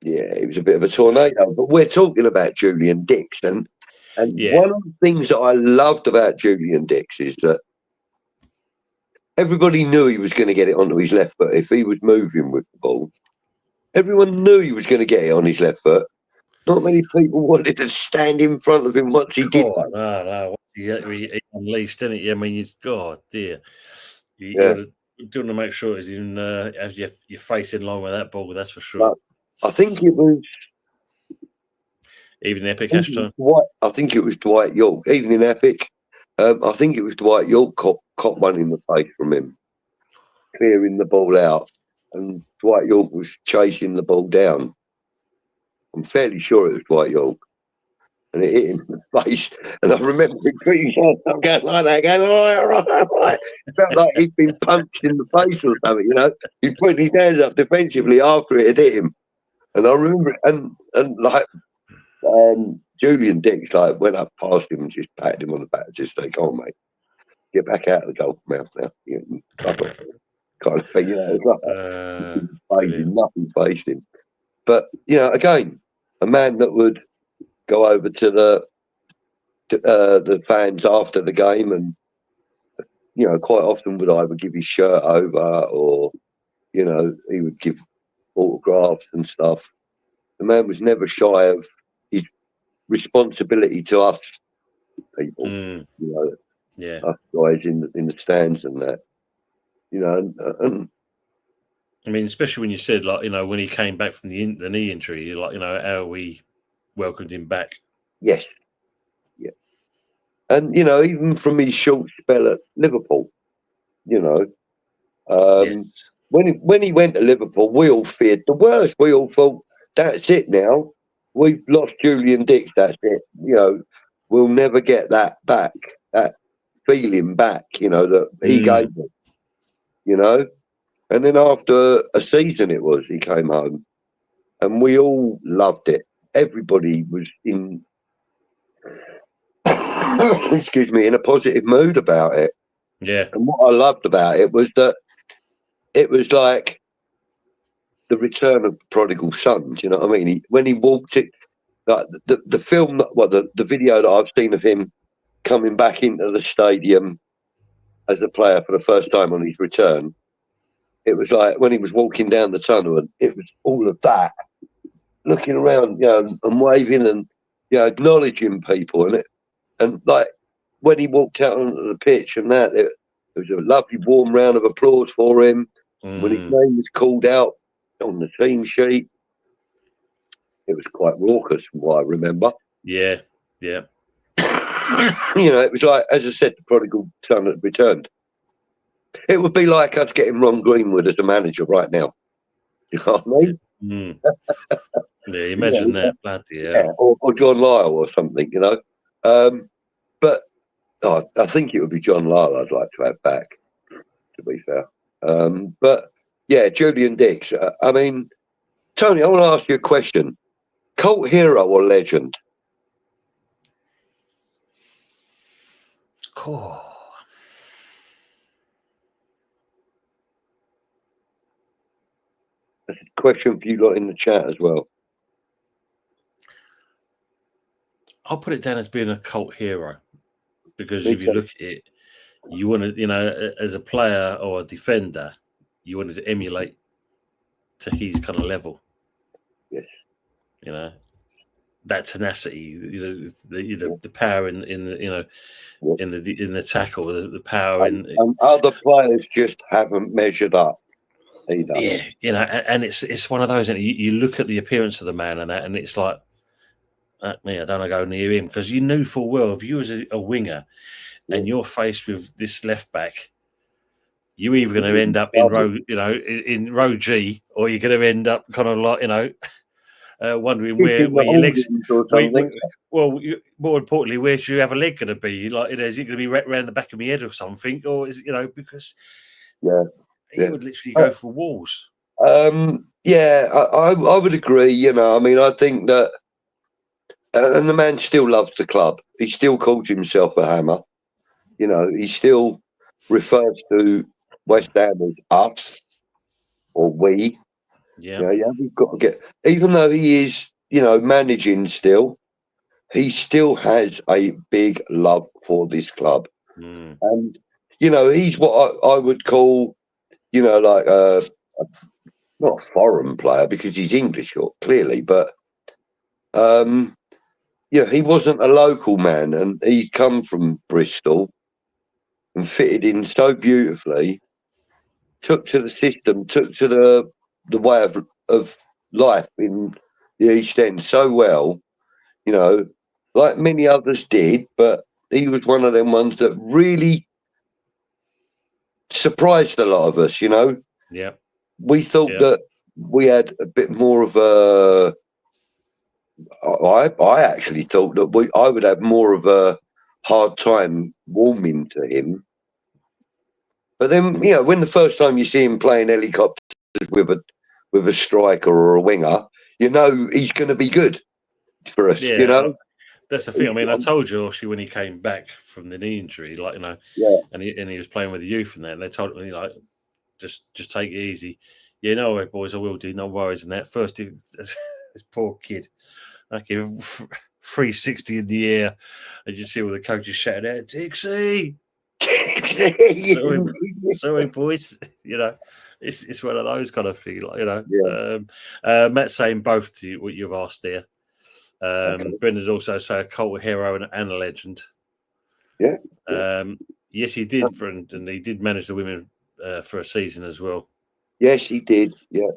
yeah, he was a bit of a tornado. But we're talking about Julian Dicks, and one of the things that I loved about Julian Dicks is that everybody knew he was going to get it onto his left foot if he was moving with the ball. Everyone knew he was going to get it on his left foot. Not many people wanted to stand in front of him once he did that. No. He unleashed, didn't he? I mean, God, dear. You want to make sure it's in as you're facing along with that ball, that's for sure. But I think it was... Even Epic, Ashton? I think it was Dwight York. Even in Epic, I think it was Dwight York caught one in the face from him, clearing the ball out, and Dwight York was chasing the ball down. I'm fairly sure it was Dwight York, and it hit him in the face. And I remember him putting his hands up, going like that, going right. It felt like he'd been punched in the face or something. He's putting his hands up defensively after it had hit him, and I remember it, and like. Julian Dicks went up past him and just patted him on the back, just like, "Come on, mate, get back out of the goal mouth now." Kind of thing, nothing faced him. But again, a man that would go over to the fans after the game, and quite often would either give his shirt over, or he would give autographs and stuff. The man was never shy of his responsibility to us people, us guys in the stands and that, and I mean, especially when you said when he came back from the knee injury, how we welcomed him back. Yes, yeah, and even from his short spell at Liverpool, when he went to Liverpool, we all feared the worst. We all thought, that's it now. We've lost Julian Dicks. That's it. We'll never get that back. That feeling back. That he gave us. And then after a season, he came home, and we all loved it. Everybody was in, excuse me, in a positive mood about it. Yeah. And what I loved about it was that it was like the return of the prodigal son. Do you know what I mean? When he walked it, like the film, the video that I've seen of him coming back into the stadium as a player for the first time on his return, it was like when he was walking down the tunnel, and it was all of that, looking around, and waving and acknowledging people, and like when he walked out onto the pitch and that, it was a lovely warm round of applause for him. When his name was called out on the team sheet, it was quite raucous from what I remember. Yeah. It was like, as I said, the prodigal son had returned. It would be like us getting Ron Greenwood as a manager right now. You know what I mean? Yeah, imagine that. Bloody hell. Or John Lyle or something, But I think it would be John Lyle I'd like to have back, to be fair. But yeah, Julian Dicks. I mean, Tony, I want to ask you a question. Cult hero or legend? Cool. That's a question for you lot in the chat as well. I'll put it down as being a cult hero, because if you look at it, you want to, as a player or a defender, you wanted to emulate to his kind of level. Yes. That tenacity, the power in the tackle, the power and other players just haven't measured up either. Yeah, and it's one of those. You look at the appearance of the man and it's like, me, I don't want to go near him, because you knew full well if you was a winger and you're faced with this left back, you're either going to end up in row G, or you're going to end up kind of like wondering where your legs or something. Well, more importantly, where's you have a leg going to be? Like, is it going to be right around the back of my head or something, or is it because he would literally go for walls. I would agree. I mean, I think that, and the man still loves the club. He still calls himself a Hammer. He still refers to West Ham as us or we. Yeah, we've got to get, even though he is, managing still, he still has a big love for this club. And, he's what I would call, like not a foreign player, because he's English, clearly, but, he wasn't a local man, and he come from Bristol and fitted in so beautifully, took to the system, took to the way of life in the East End so well, like many others did, but he was one of them ones that really surprised a lot of us, Yeah. We thought that we had a bit more of a... I actually thought that I would have more of a hard time warming to him. But then, when the first time you see him playing helicopters with a striker or a winger, he's going to be good for us. That's the thing. I mean, I told you actually when he came back from the knee injury, and he was playing with the youth and that, and they told me just take it easy. Yeah, no worries, boys, I will do. No worries. And that first, this poor kid, 360 in the air, and you see all the coaches shouting out, "Dixie." sorry, boys. It's one of those kind of things. Matt's saying both to you, what you've asked there. Brendan's also saying a cult hero and a legend. Yes, he did, Brendan. He did manage the women for a season as well. Yes, he did. Yeah.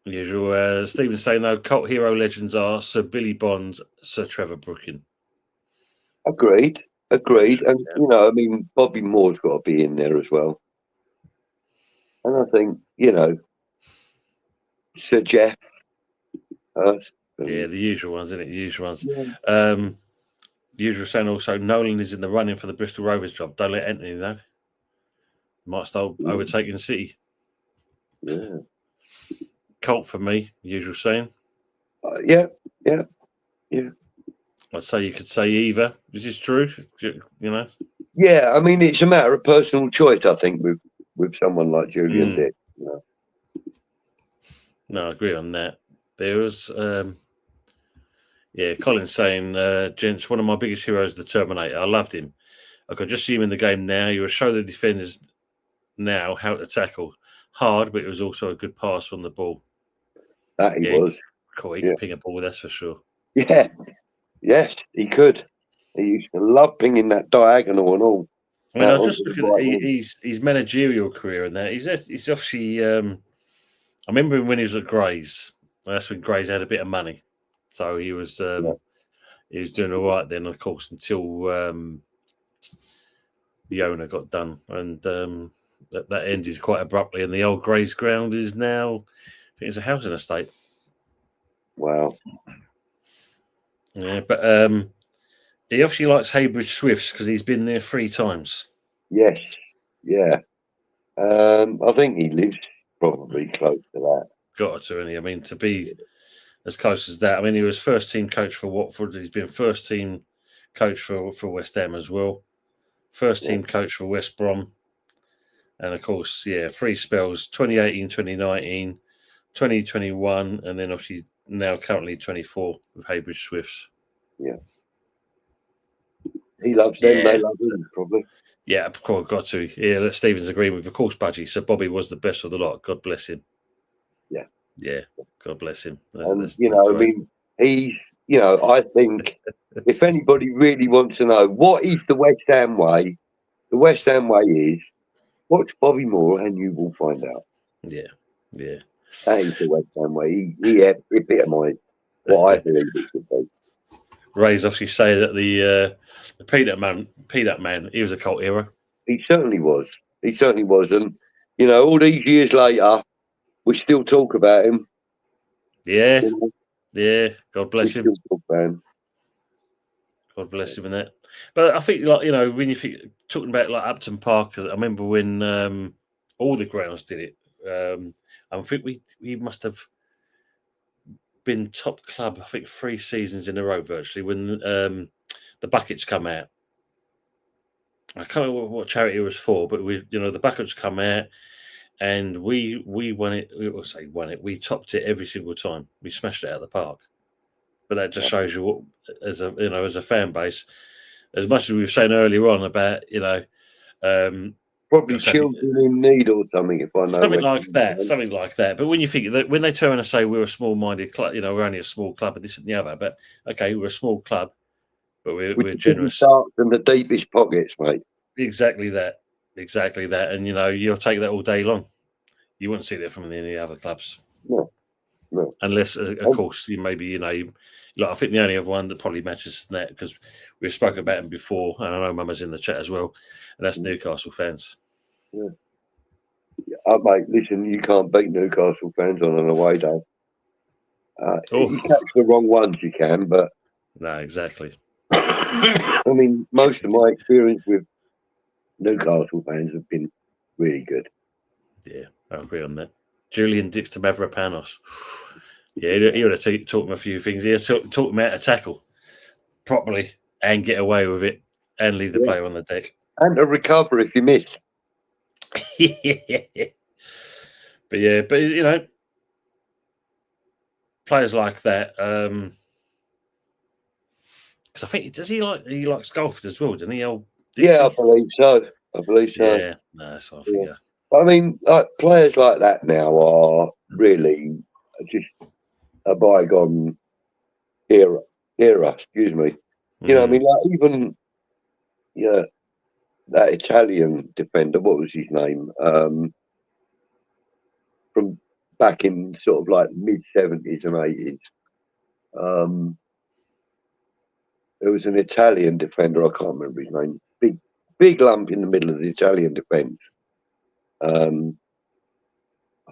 Usual. Stephen's saying though, cult hero legends are Sir Billy Bonds, Sir Trevor Brooking. Agreed. And I mean, Bobby Moore's got to be in there as well. And I think Sir Jeff. The usual ones, isn't it? The usual ones. Yeah. Usual saying also, Nolan is in the running for the Bristol Rovers job. Don't let Anthony know. Might start overtaking City. Yeah. Cult for me, usual saying. Yeah. I'd say you could say either. Is this true? Yeah, I mean, it's a matter of personal choice, I think, with someone like Julian Dicks. No, I agree on that. There was, Colin's saying, gents, one of my biggest heroes, the Terminator. I loved him. I could just see him in the game now. He will show the defenders now how to tackle. Hard, but it was also a good pass on the ball. That he was. Cool, he could ping a ball, that's for sure. Yeah. Yes, he could. He used to love pinging that diagonal and all. I mean, I was just looking at his managerial career and that. He's obviously... I remember him when he was at Grays. That's when Grays had a bit of money. So he was doing all right then, of course, until the owner got done. And that ended quite abruptly. And the old Grays ground is now, I think it's a housing estate. Wow. Yeah, but he obviously likes Haybridge Swifts because he's been there 3 times. Yes. Yeah. I think he lives probably close to that. Got to, and I mean, to be as close as that. I mean, he was first team coach for Watford. He's been first team coach for West Ham as well. First team coach for West Brom. And of course, 3 spells: 2018, 2019, 2021, and then obviously now currently 24 with Haybridge Swifts. Yeah. He loves them. They love him, probably. Yeah, of course, got to. Yeah, Stephen's agreeing with, of course, Budgie. So Bobby was the best of the lot. God bless him. Yeah. Yeah, God bless him. That's I mean, he's, I think if anybody really wants to know what is the West Ham way, the West Ham way is watch Bobby Moore and you will find out. Yeah. That is the West Ham way. He epitomised what I believe it should be. Ray's obviously saying that the Peanut Man, he was a cult hero. He certainly was. And, all these years later, we still talk about him. Yeah. Yeah. God bless him. Still talk about him. God bless him in that. But I think, when you think, talking about like Upton Park, I remember when all the grounds did it. I think we must have been top club, I think 3 seasons in a row virtually, when the buckets come out. I can't remember what charity it was for, but the buckets come out and we won it. We topped it every single time. We smashed it out of the park. But that just shows you what, as a fan base, as much as we were saying earlier on about, probably children in need or something, if I know. Something like that. But when you think that, when they turn and say we're a small-minded club, we're only a small club and this and the other, but okay, we're a small club, but we're generous. And the deepest pockets, mate. Exactly that. And, you'll take that all day long. You wouldn't see that from any other clubs. No. Unless, of course, I think the only other one that probably matches that, because we've spoken about him before, and I know Mama's in the chat as well, and that's Newcastle fans. Yeah. Mate, listen, you can't beat Newcastle fans on an away day. You catch the wrong ones, you can, but... No, exactly. I mean, most of my experience with Newcastle fans have been really good. Yeah, I agree on that. Julian Dicks to Mavropanos. Yeah, he would have taught him a few things. He taught him how to tackle properly and get away with it and leave the player on the deck. And to recover if you miss. But players like that. Because I think he likes golf as well, doesn't he? I believe so. Yeah, that's what I think. Yeah. I mean, players like that now are really just a bygone era. Excuse me. I mean, like even that Italian defender. What was his name? From back in sort of like mid-70s and 80s. There was an Italian defender. I can't remember his name. Big lump in the middle of the Italian defence. I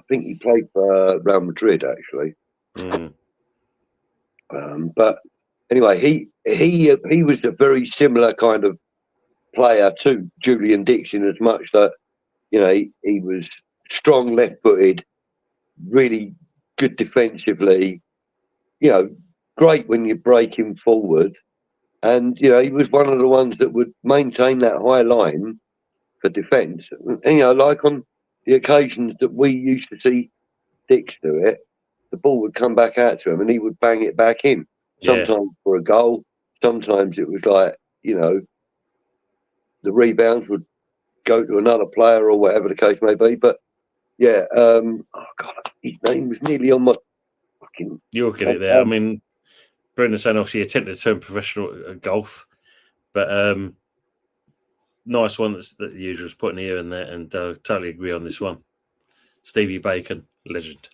think he played for Real Madrid actually. But anyway, he was a very similar kind of player to Julian Dicks in as much that he was strong, left-footed, really good defensively. Great when you break him forward, and he was one of the ones that would maintain that high line for defence. And, like on the occasions that we used to see Dicks do it, the ball would come back out to him and he would bang it back in. Sometimes for a goal, sometimes it was like, the rebounds would go to another player or whatever the case may be. But his name was nearly on my fucking... You'll get it there. I mean, Brendan saying obviously attempted to turn professional golf, but nice one that the usual's putting here and there, and totally agree on this one. Stevie Bacon, legend.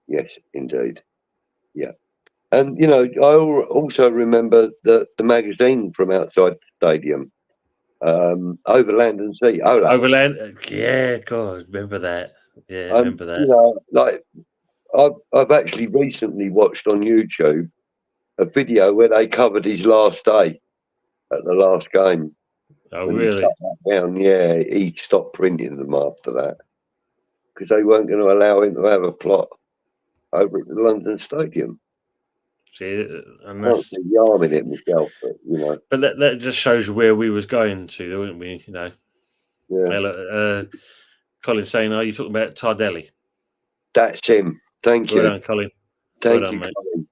Yes, indeed. Yeah. And, I also remember the magazine from outside the stadium, Overland and Sea. Overland, yeah, God, remember that. Yeah, remember that. I've actually recently watched on YouTube a video where they covered his last day at the last game. Oh, really? He stopped printing them after that because they weren't going to allow him to have a plot over at the London Stadium. See, and I can't see the arm in it myself, but that just shows you where we was going to, wouldn't we? Yeah. Colin saying, "Are you talking about Tardelli?" That's him. Thank you. Well done, Colin. Thank you, mate. Colin.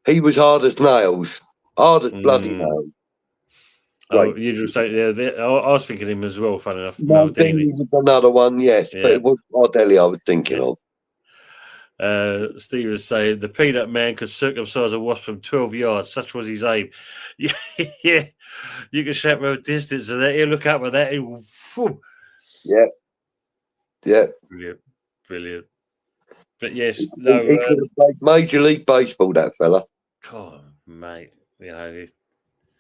He was hard as nails. Hard as bloody nails. Oh, you just say, yeah. I was thinking him as well, funny enough. Maldini was another one, yes. Yeah. But it was Tardelli I was thinking of. Steve was saying, the peanut man could circumcise a wasp from 12 yards. Such was his aim. Yeah. You can shout from a distance and he'll look up at that. Yeah. Yeah. Brilliant. But yes, he could have played Major League Baseball, that fella. God, mate. You know,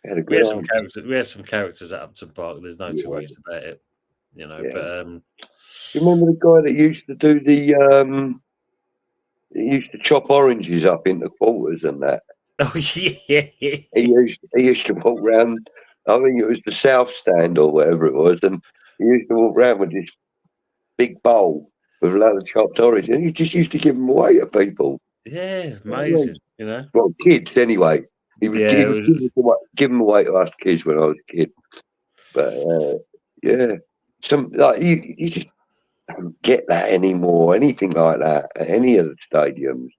we had some characters at Upton Park. There's no two ways about it. You know, but you remember the guy that used to do he used to chop oranges up into quarters and that? Oh yeah. He used to walk round. I think it was the South Stand or whatever it was, and he used to walk round with this big bowl with a load of chopped orange, and he just used to give them away to people. Yeah, amazing. You know, well, kids anyway. He would give them away to us kids when I was a kid. But some like you just don't get that anymore. Anything like that at any of the stadiums.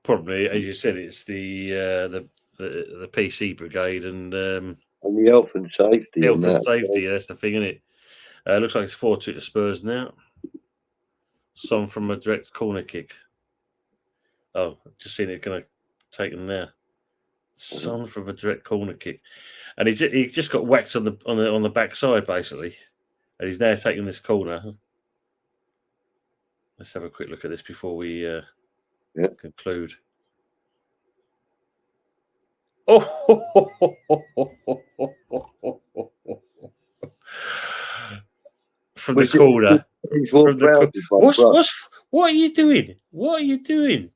Probably, as you said, it's the PC brigade and the health and safety. Safety. That's the thing, isn't it? Looks like it's 4-2 to Spurs now. Son from a direct corner kick. Oh, just seen it going to take him there. Son from a direct corner kick, and he just got whacked on the backside basically, and he's now taking this corner. Let's have a quick look at this before we conclude. From the corner. What are you doing? What are you doing?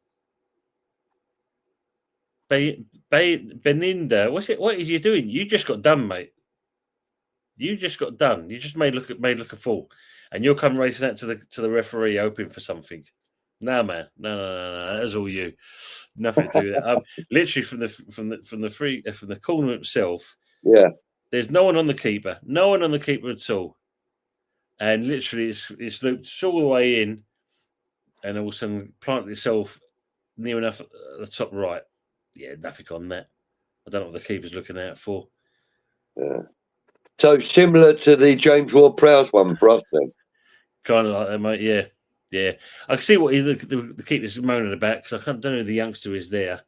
Beninda, what is you doing? You just got done, mate. You just got done. You just made look a fool, and you'll come racing out to the referee hoping for something. No, man, no. That's all you. Nothing to do with that. Literally from the corner itself. Yeah. There's no one on the keeper. No one on the keeper at all. And literally, it's looped all the way in, and all of a sudden planted itself near enough at the top right. Yeah, nothing on that. I don't know what the keeper's looking out for. Yeah. So similar to the James Ward-Prowse one for us then? Kind of like that, mate. Yeah. I can see what the keeper's moaning about because I don't know who the youngster is there.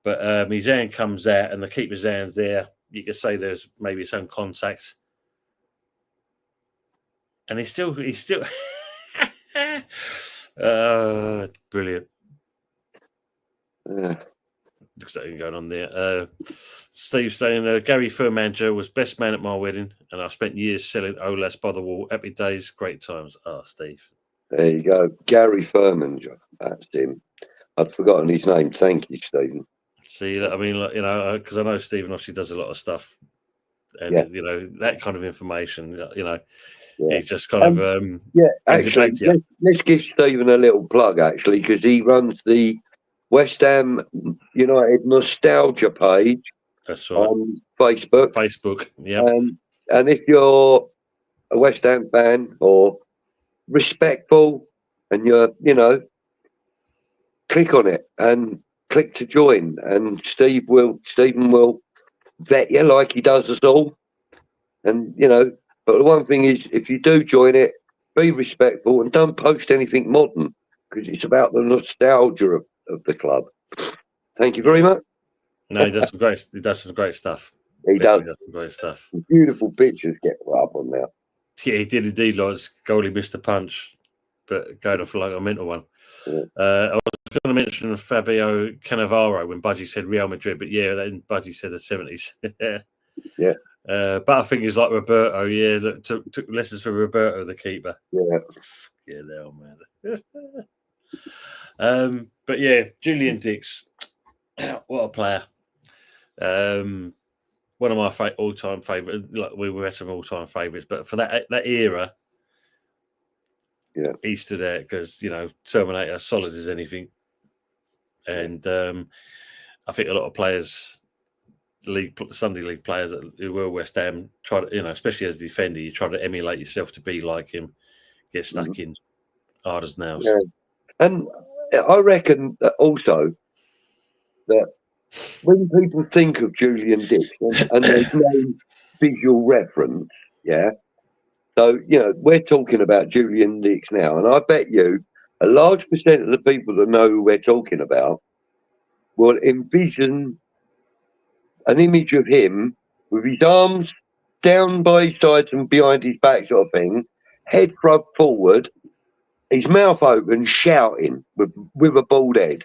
But his hand comes out and the keeper's hand's there. You could say there's maybe some contact. And he's still brilliant. Yeah. Looks like going on there. Steve saying Gary Furmanger was best man at my wedding, and I spent years selling Olas by the wall. Happy days, great times. Steve. There you go, Gary Furmanger. That's him. I'd forgotten his name. Thank you, Stephen. See, I mean, because I know Stephen obviously does a lot of stuff, and that kind of information. He just kind of Actually, let's give Stephen a little plug actually because he runs the West Ham United Nostalgia page. That's right. On Facebook. Yeah. And if you're a West Ham fan or respectful and you're, click on it and click to join. And Stephen will vet you like he does us all. And, but the one thing is, if you do join it, be respectful and don't post anything modern because it's about the nostalgia of the club. Thank you very much. No, he does some great stuff. He does some great stuff. Beautiful pictures get put up on there. Yeah, he did indeed. Like goalie missed the punch, but going off like a mental one. Yeah. I was going to mention Fabio Cannavaro when Budgie said Real Madrid, but then Budgie said the 70s. Yeah. Butterfingers like Roberto. Yeah, look, took lessons from Roberto, the keeper. Yeah. Yeah, man. But yeah, Julian Dicks, what a player. One of my all-time favourites. Like we had some all-time favourites, but for that era, he stood out because Terminator, solid as anything, and I think a lot of players, Sunday League players who were West Ham, tried, especially as a defender, you try to emulate yourself to be like him get stuck in hard as nails. Yeah. And I reckon that also that when people think of Julian Dicks and there's no visual reference, so, we're talking about Julian Dicks now, and I bet you a large percent of the people that know who we're talking about will envision an image of him with his arms down by his sides and behind his back sort of thing, head rubbed forward, his mouth open, shouting with a bald head.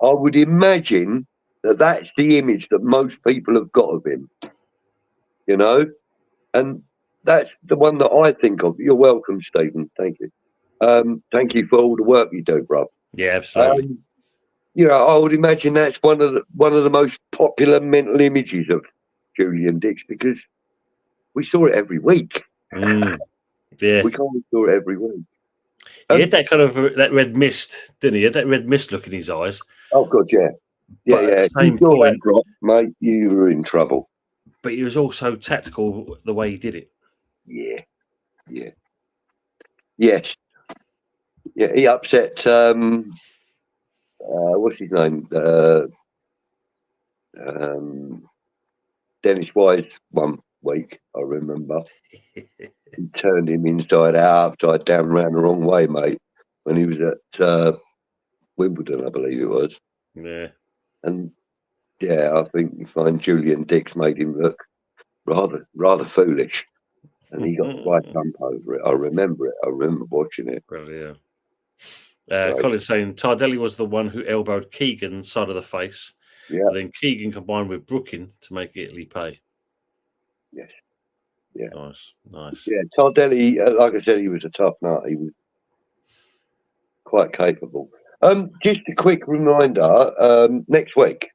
I would imagine that that's the image that most people have got of him, and that's the one that I think of. You're welcome, Stephen. Thank you. Thank you for all the work you do, bro. Yeah, absolutely. I would imagine that's one of the most popular mental images of Julian Dicks because we saw it every week. Yeah, we can't saw it every week. He had that kind of that red mist, didn't he? He had that red mist look in his eyes. Oh God, yeah. At the same point, drop, mate, you were in trouble. But he was also tactical the way he did it. Yeah. Yes. Yeah, he upset. What's his name? Dennis Wise one week, I remember. He turned him inside out, upside down, ran the wrong way, mate, when he was at Wimbledon, I believe it was. Yeah. And I think you find Julian Dicks made him look rather foolish. And he got quite bump over it. I remember it. I remember watching it. Well, yeah. Colin's saying Tardelli was the one who elbowed Keegan's side of the face. Yeah. Then Keegan combined with Brooking to make Italy pay. Yes. Yeah. Nice. Yeah, Tardelli, like I said, he was a tough nut. He was quite capable. Just a quick reminder, next week.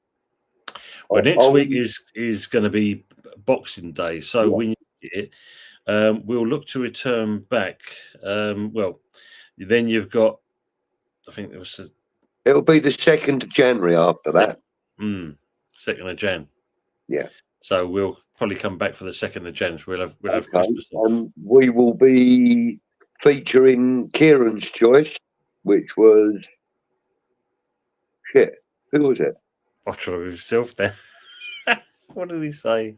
Well, next week is going to be Boxing Day. So when you get it, we'll look to return back. Then you've got, I think it'll be the 2nd of January after that. 2nd of Jan. Yeah. So we'll probably come back for the 2nd of Jan. We'll have Christmas off. We will be featuring Kieran's choice, which was who was it? I'll try himself there. What did he say?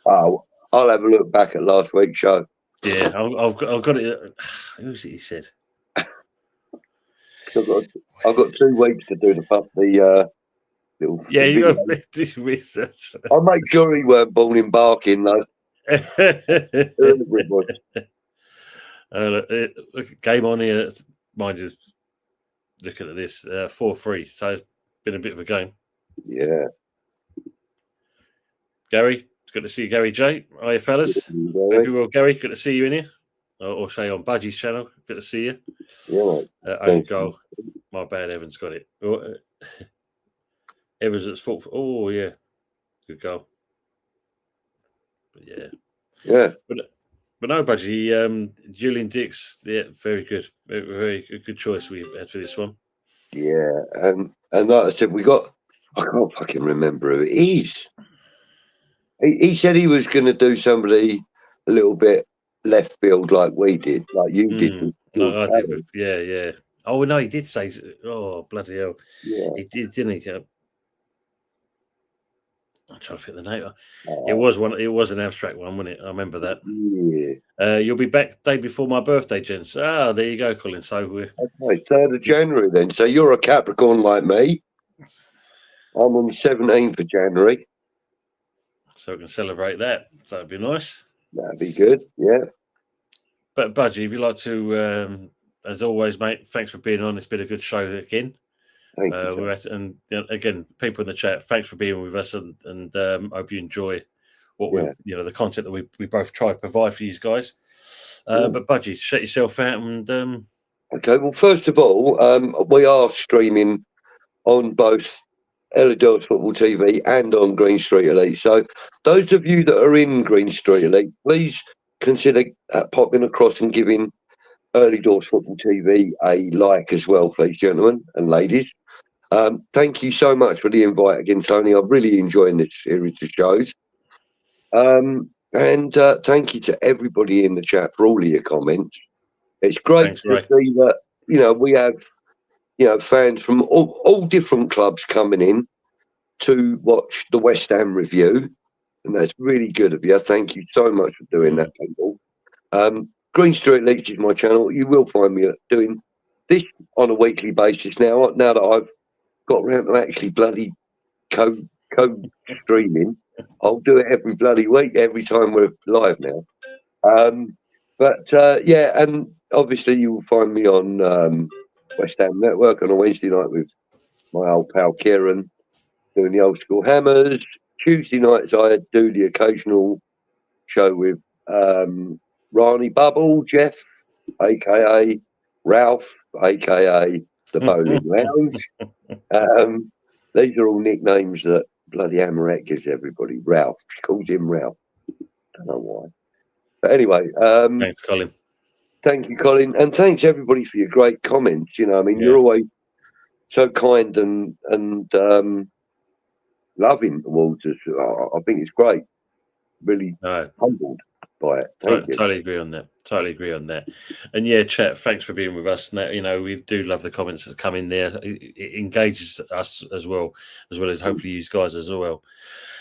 Oh, I'll have a look back at last week's show. Yeah, I've got it. Who's it? He said. I've got 2 weeks to do the little. Yeah, you got to do research. I'll make sure he weren't born in Barking though. Look, game on here. Mind you, looking at this 4-3. So it's been a bit of a game. Yeah. Gary, it's good to see you, Gary J. Hiya, fellas. Hope you well, Gary. Good to see you in here. Or say on Budgie's channel. Good to see you. Yeah. Own goal. My bad, Evan's got it. Evans at fault for. Oh, yeah. Good goal. But yeah. But no, Budgie. Julian Dicks. Yeah, very good. Very, very good choice we had for this one. Yeah. And like I said, I can't fucking remember who it is. He said he was going to do somebody a little bit left field like we did, like you did. No, I did. Yeah. Oh, no, he did say, oh, bloody hell. Yeah. He did, didn't he? I'm trying to fit the name. It was an abstract one, wasn't it? I remember that. Yeah. You'll be back the day before my birthday, gents. There you go, Colin. So we're 3rd of January then. So you're a Capricorn like me. I'm on the 17th of January. So we can celebrate that. That'd be nice. That'd be good, yeah. But Budgie, if you'd like to, as always, mate, thanks for being on. It's been a good show again. Thank you. And again, people in the chat, thanks for being with us, and hope you enjoy what the content that we both try to provide for you guys. But Budgie, shut yourself out and. Okay. Well, first of all, we are streaming on both Earlydoors Football TV and on Greenstreet Elite. So those of you that are in Greenstreet Elite, please consider popping across and giving Earlydoors Football TV a like as well, please, gentlemen and ladies. Thank you so much for the invite again, Tony. I'm really enjoying this series of shows. And thank you to everybody in the chat for all of your comments. It's great to see that, we have, fans from all different clubs coming in to watch the West Ham review. And that's really good of you. Thank you so much for doing that, people. Greenstreet Elite is my channel. You will find me doing this on a weekly basis now that I've got around to actually bloody co-streaming. I'll do it every bloody week, every time we're live now. And obviously you will find me on West Ham Network on a Wednesday night with my old pal Kieran doing the Old School Hammers. Tuesday nights I do the occasional show with Rani Bubble, Jeff, aka Ralph, aka the Bowling Lounge. These are all nicknames that bloody Hammerette gives everybody. Ralph, she calls him Ralph. Don't know why. But anyway, thanks, Colin. Thank you, Colin, and thanks everybody for your great comments. You're always so kind and loving towards us. I think it's great. Really humbled by it. Thank you. Totally agree on that. And yeah, chat, thanks for being with us. Now, we do love the comments that come in there. It engages us as well as hopefully you guys as well.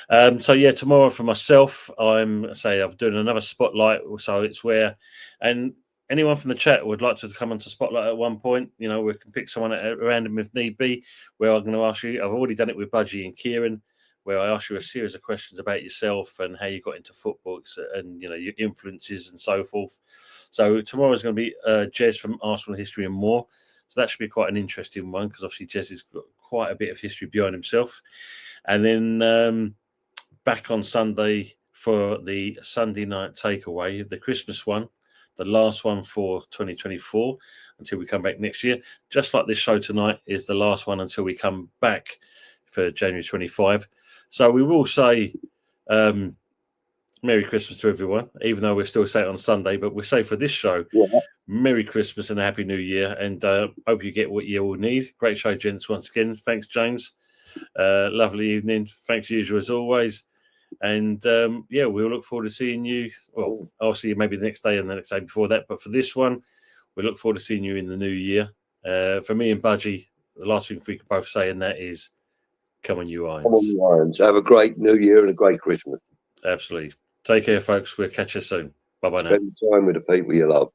Tomorrow for myself, I'm doing another spotlight. So it's where, and anyone from the chat would like to come onto spotlight at one point. We can pick someone at random if need be. Where I'm going to ask you. I've already done it with Budgie and Kieran, where I ask you a series of questions about yourself and how you got into football and, your influences and so forth. So tomorrow is going to be Jez from Arsenal History and More. So that should be quite an interesting one because obviously Jez has got quite a bit of history behind himself. And then back on Sunday for the Sunday night takeaway, the Christmas one, the last one for 2024 until we come back next year. Just like this show tonight is the last one until we come back for January 25. So we will say Merry Christmas to everyone, even though we're still saying it on Sunday, but we'll say for this show, Merry Christmas and a Happy New Year, and hope you get what you all need. Great show, gents, once again. Thanks, James. Lovely evening. Thanks, usual, as always. And, we'll look forward to seeing you. Well, I'll see you maybe the next day and the next day before that, but for this one, we look forward to seeing you in the new year. For me and Budgie, the last thing we could both say, and that is, come on, you Irons. Come on, you Irons. Have a great New Year and a great Christmas. Absolutely. Take care, folks. We'll catch you soon. Bye-bye now. Spend time with the people you love.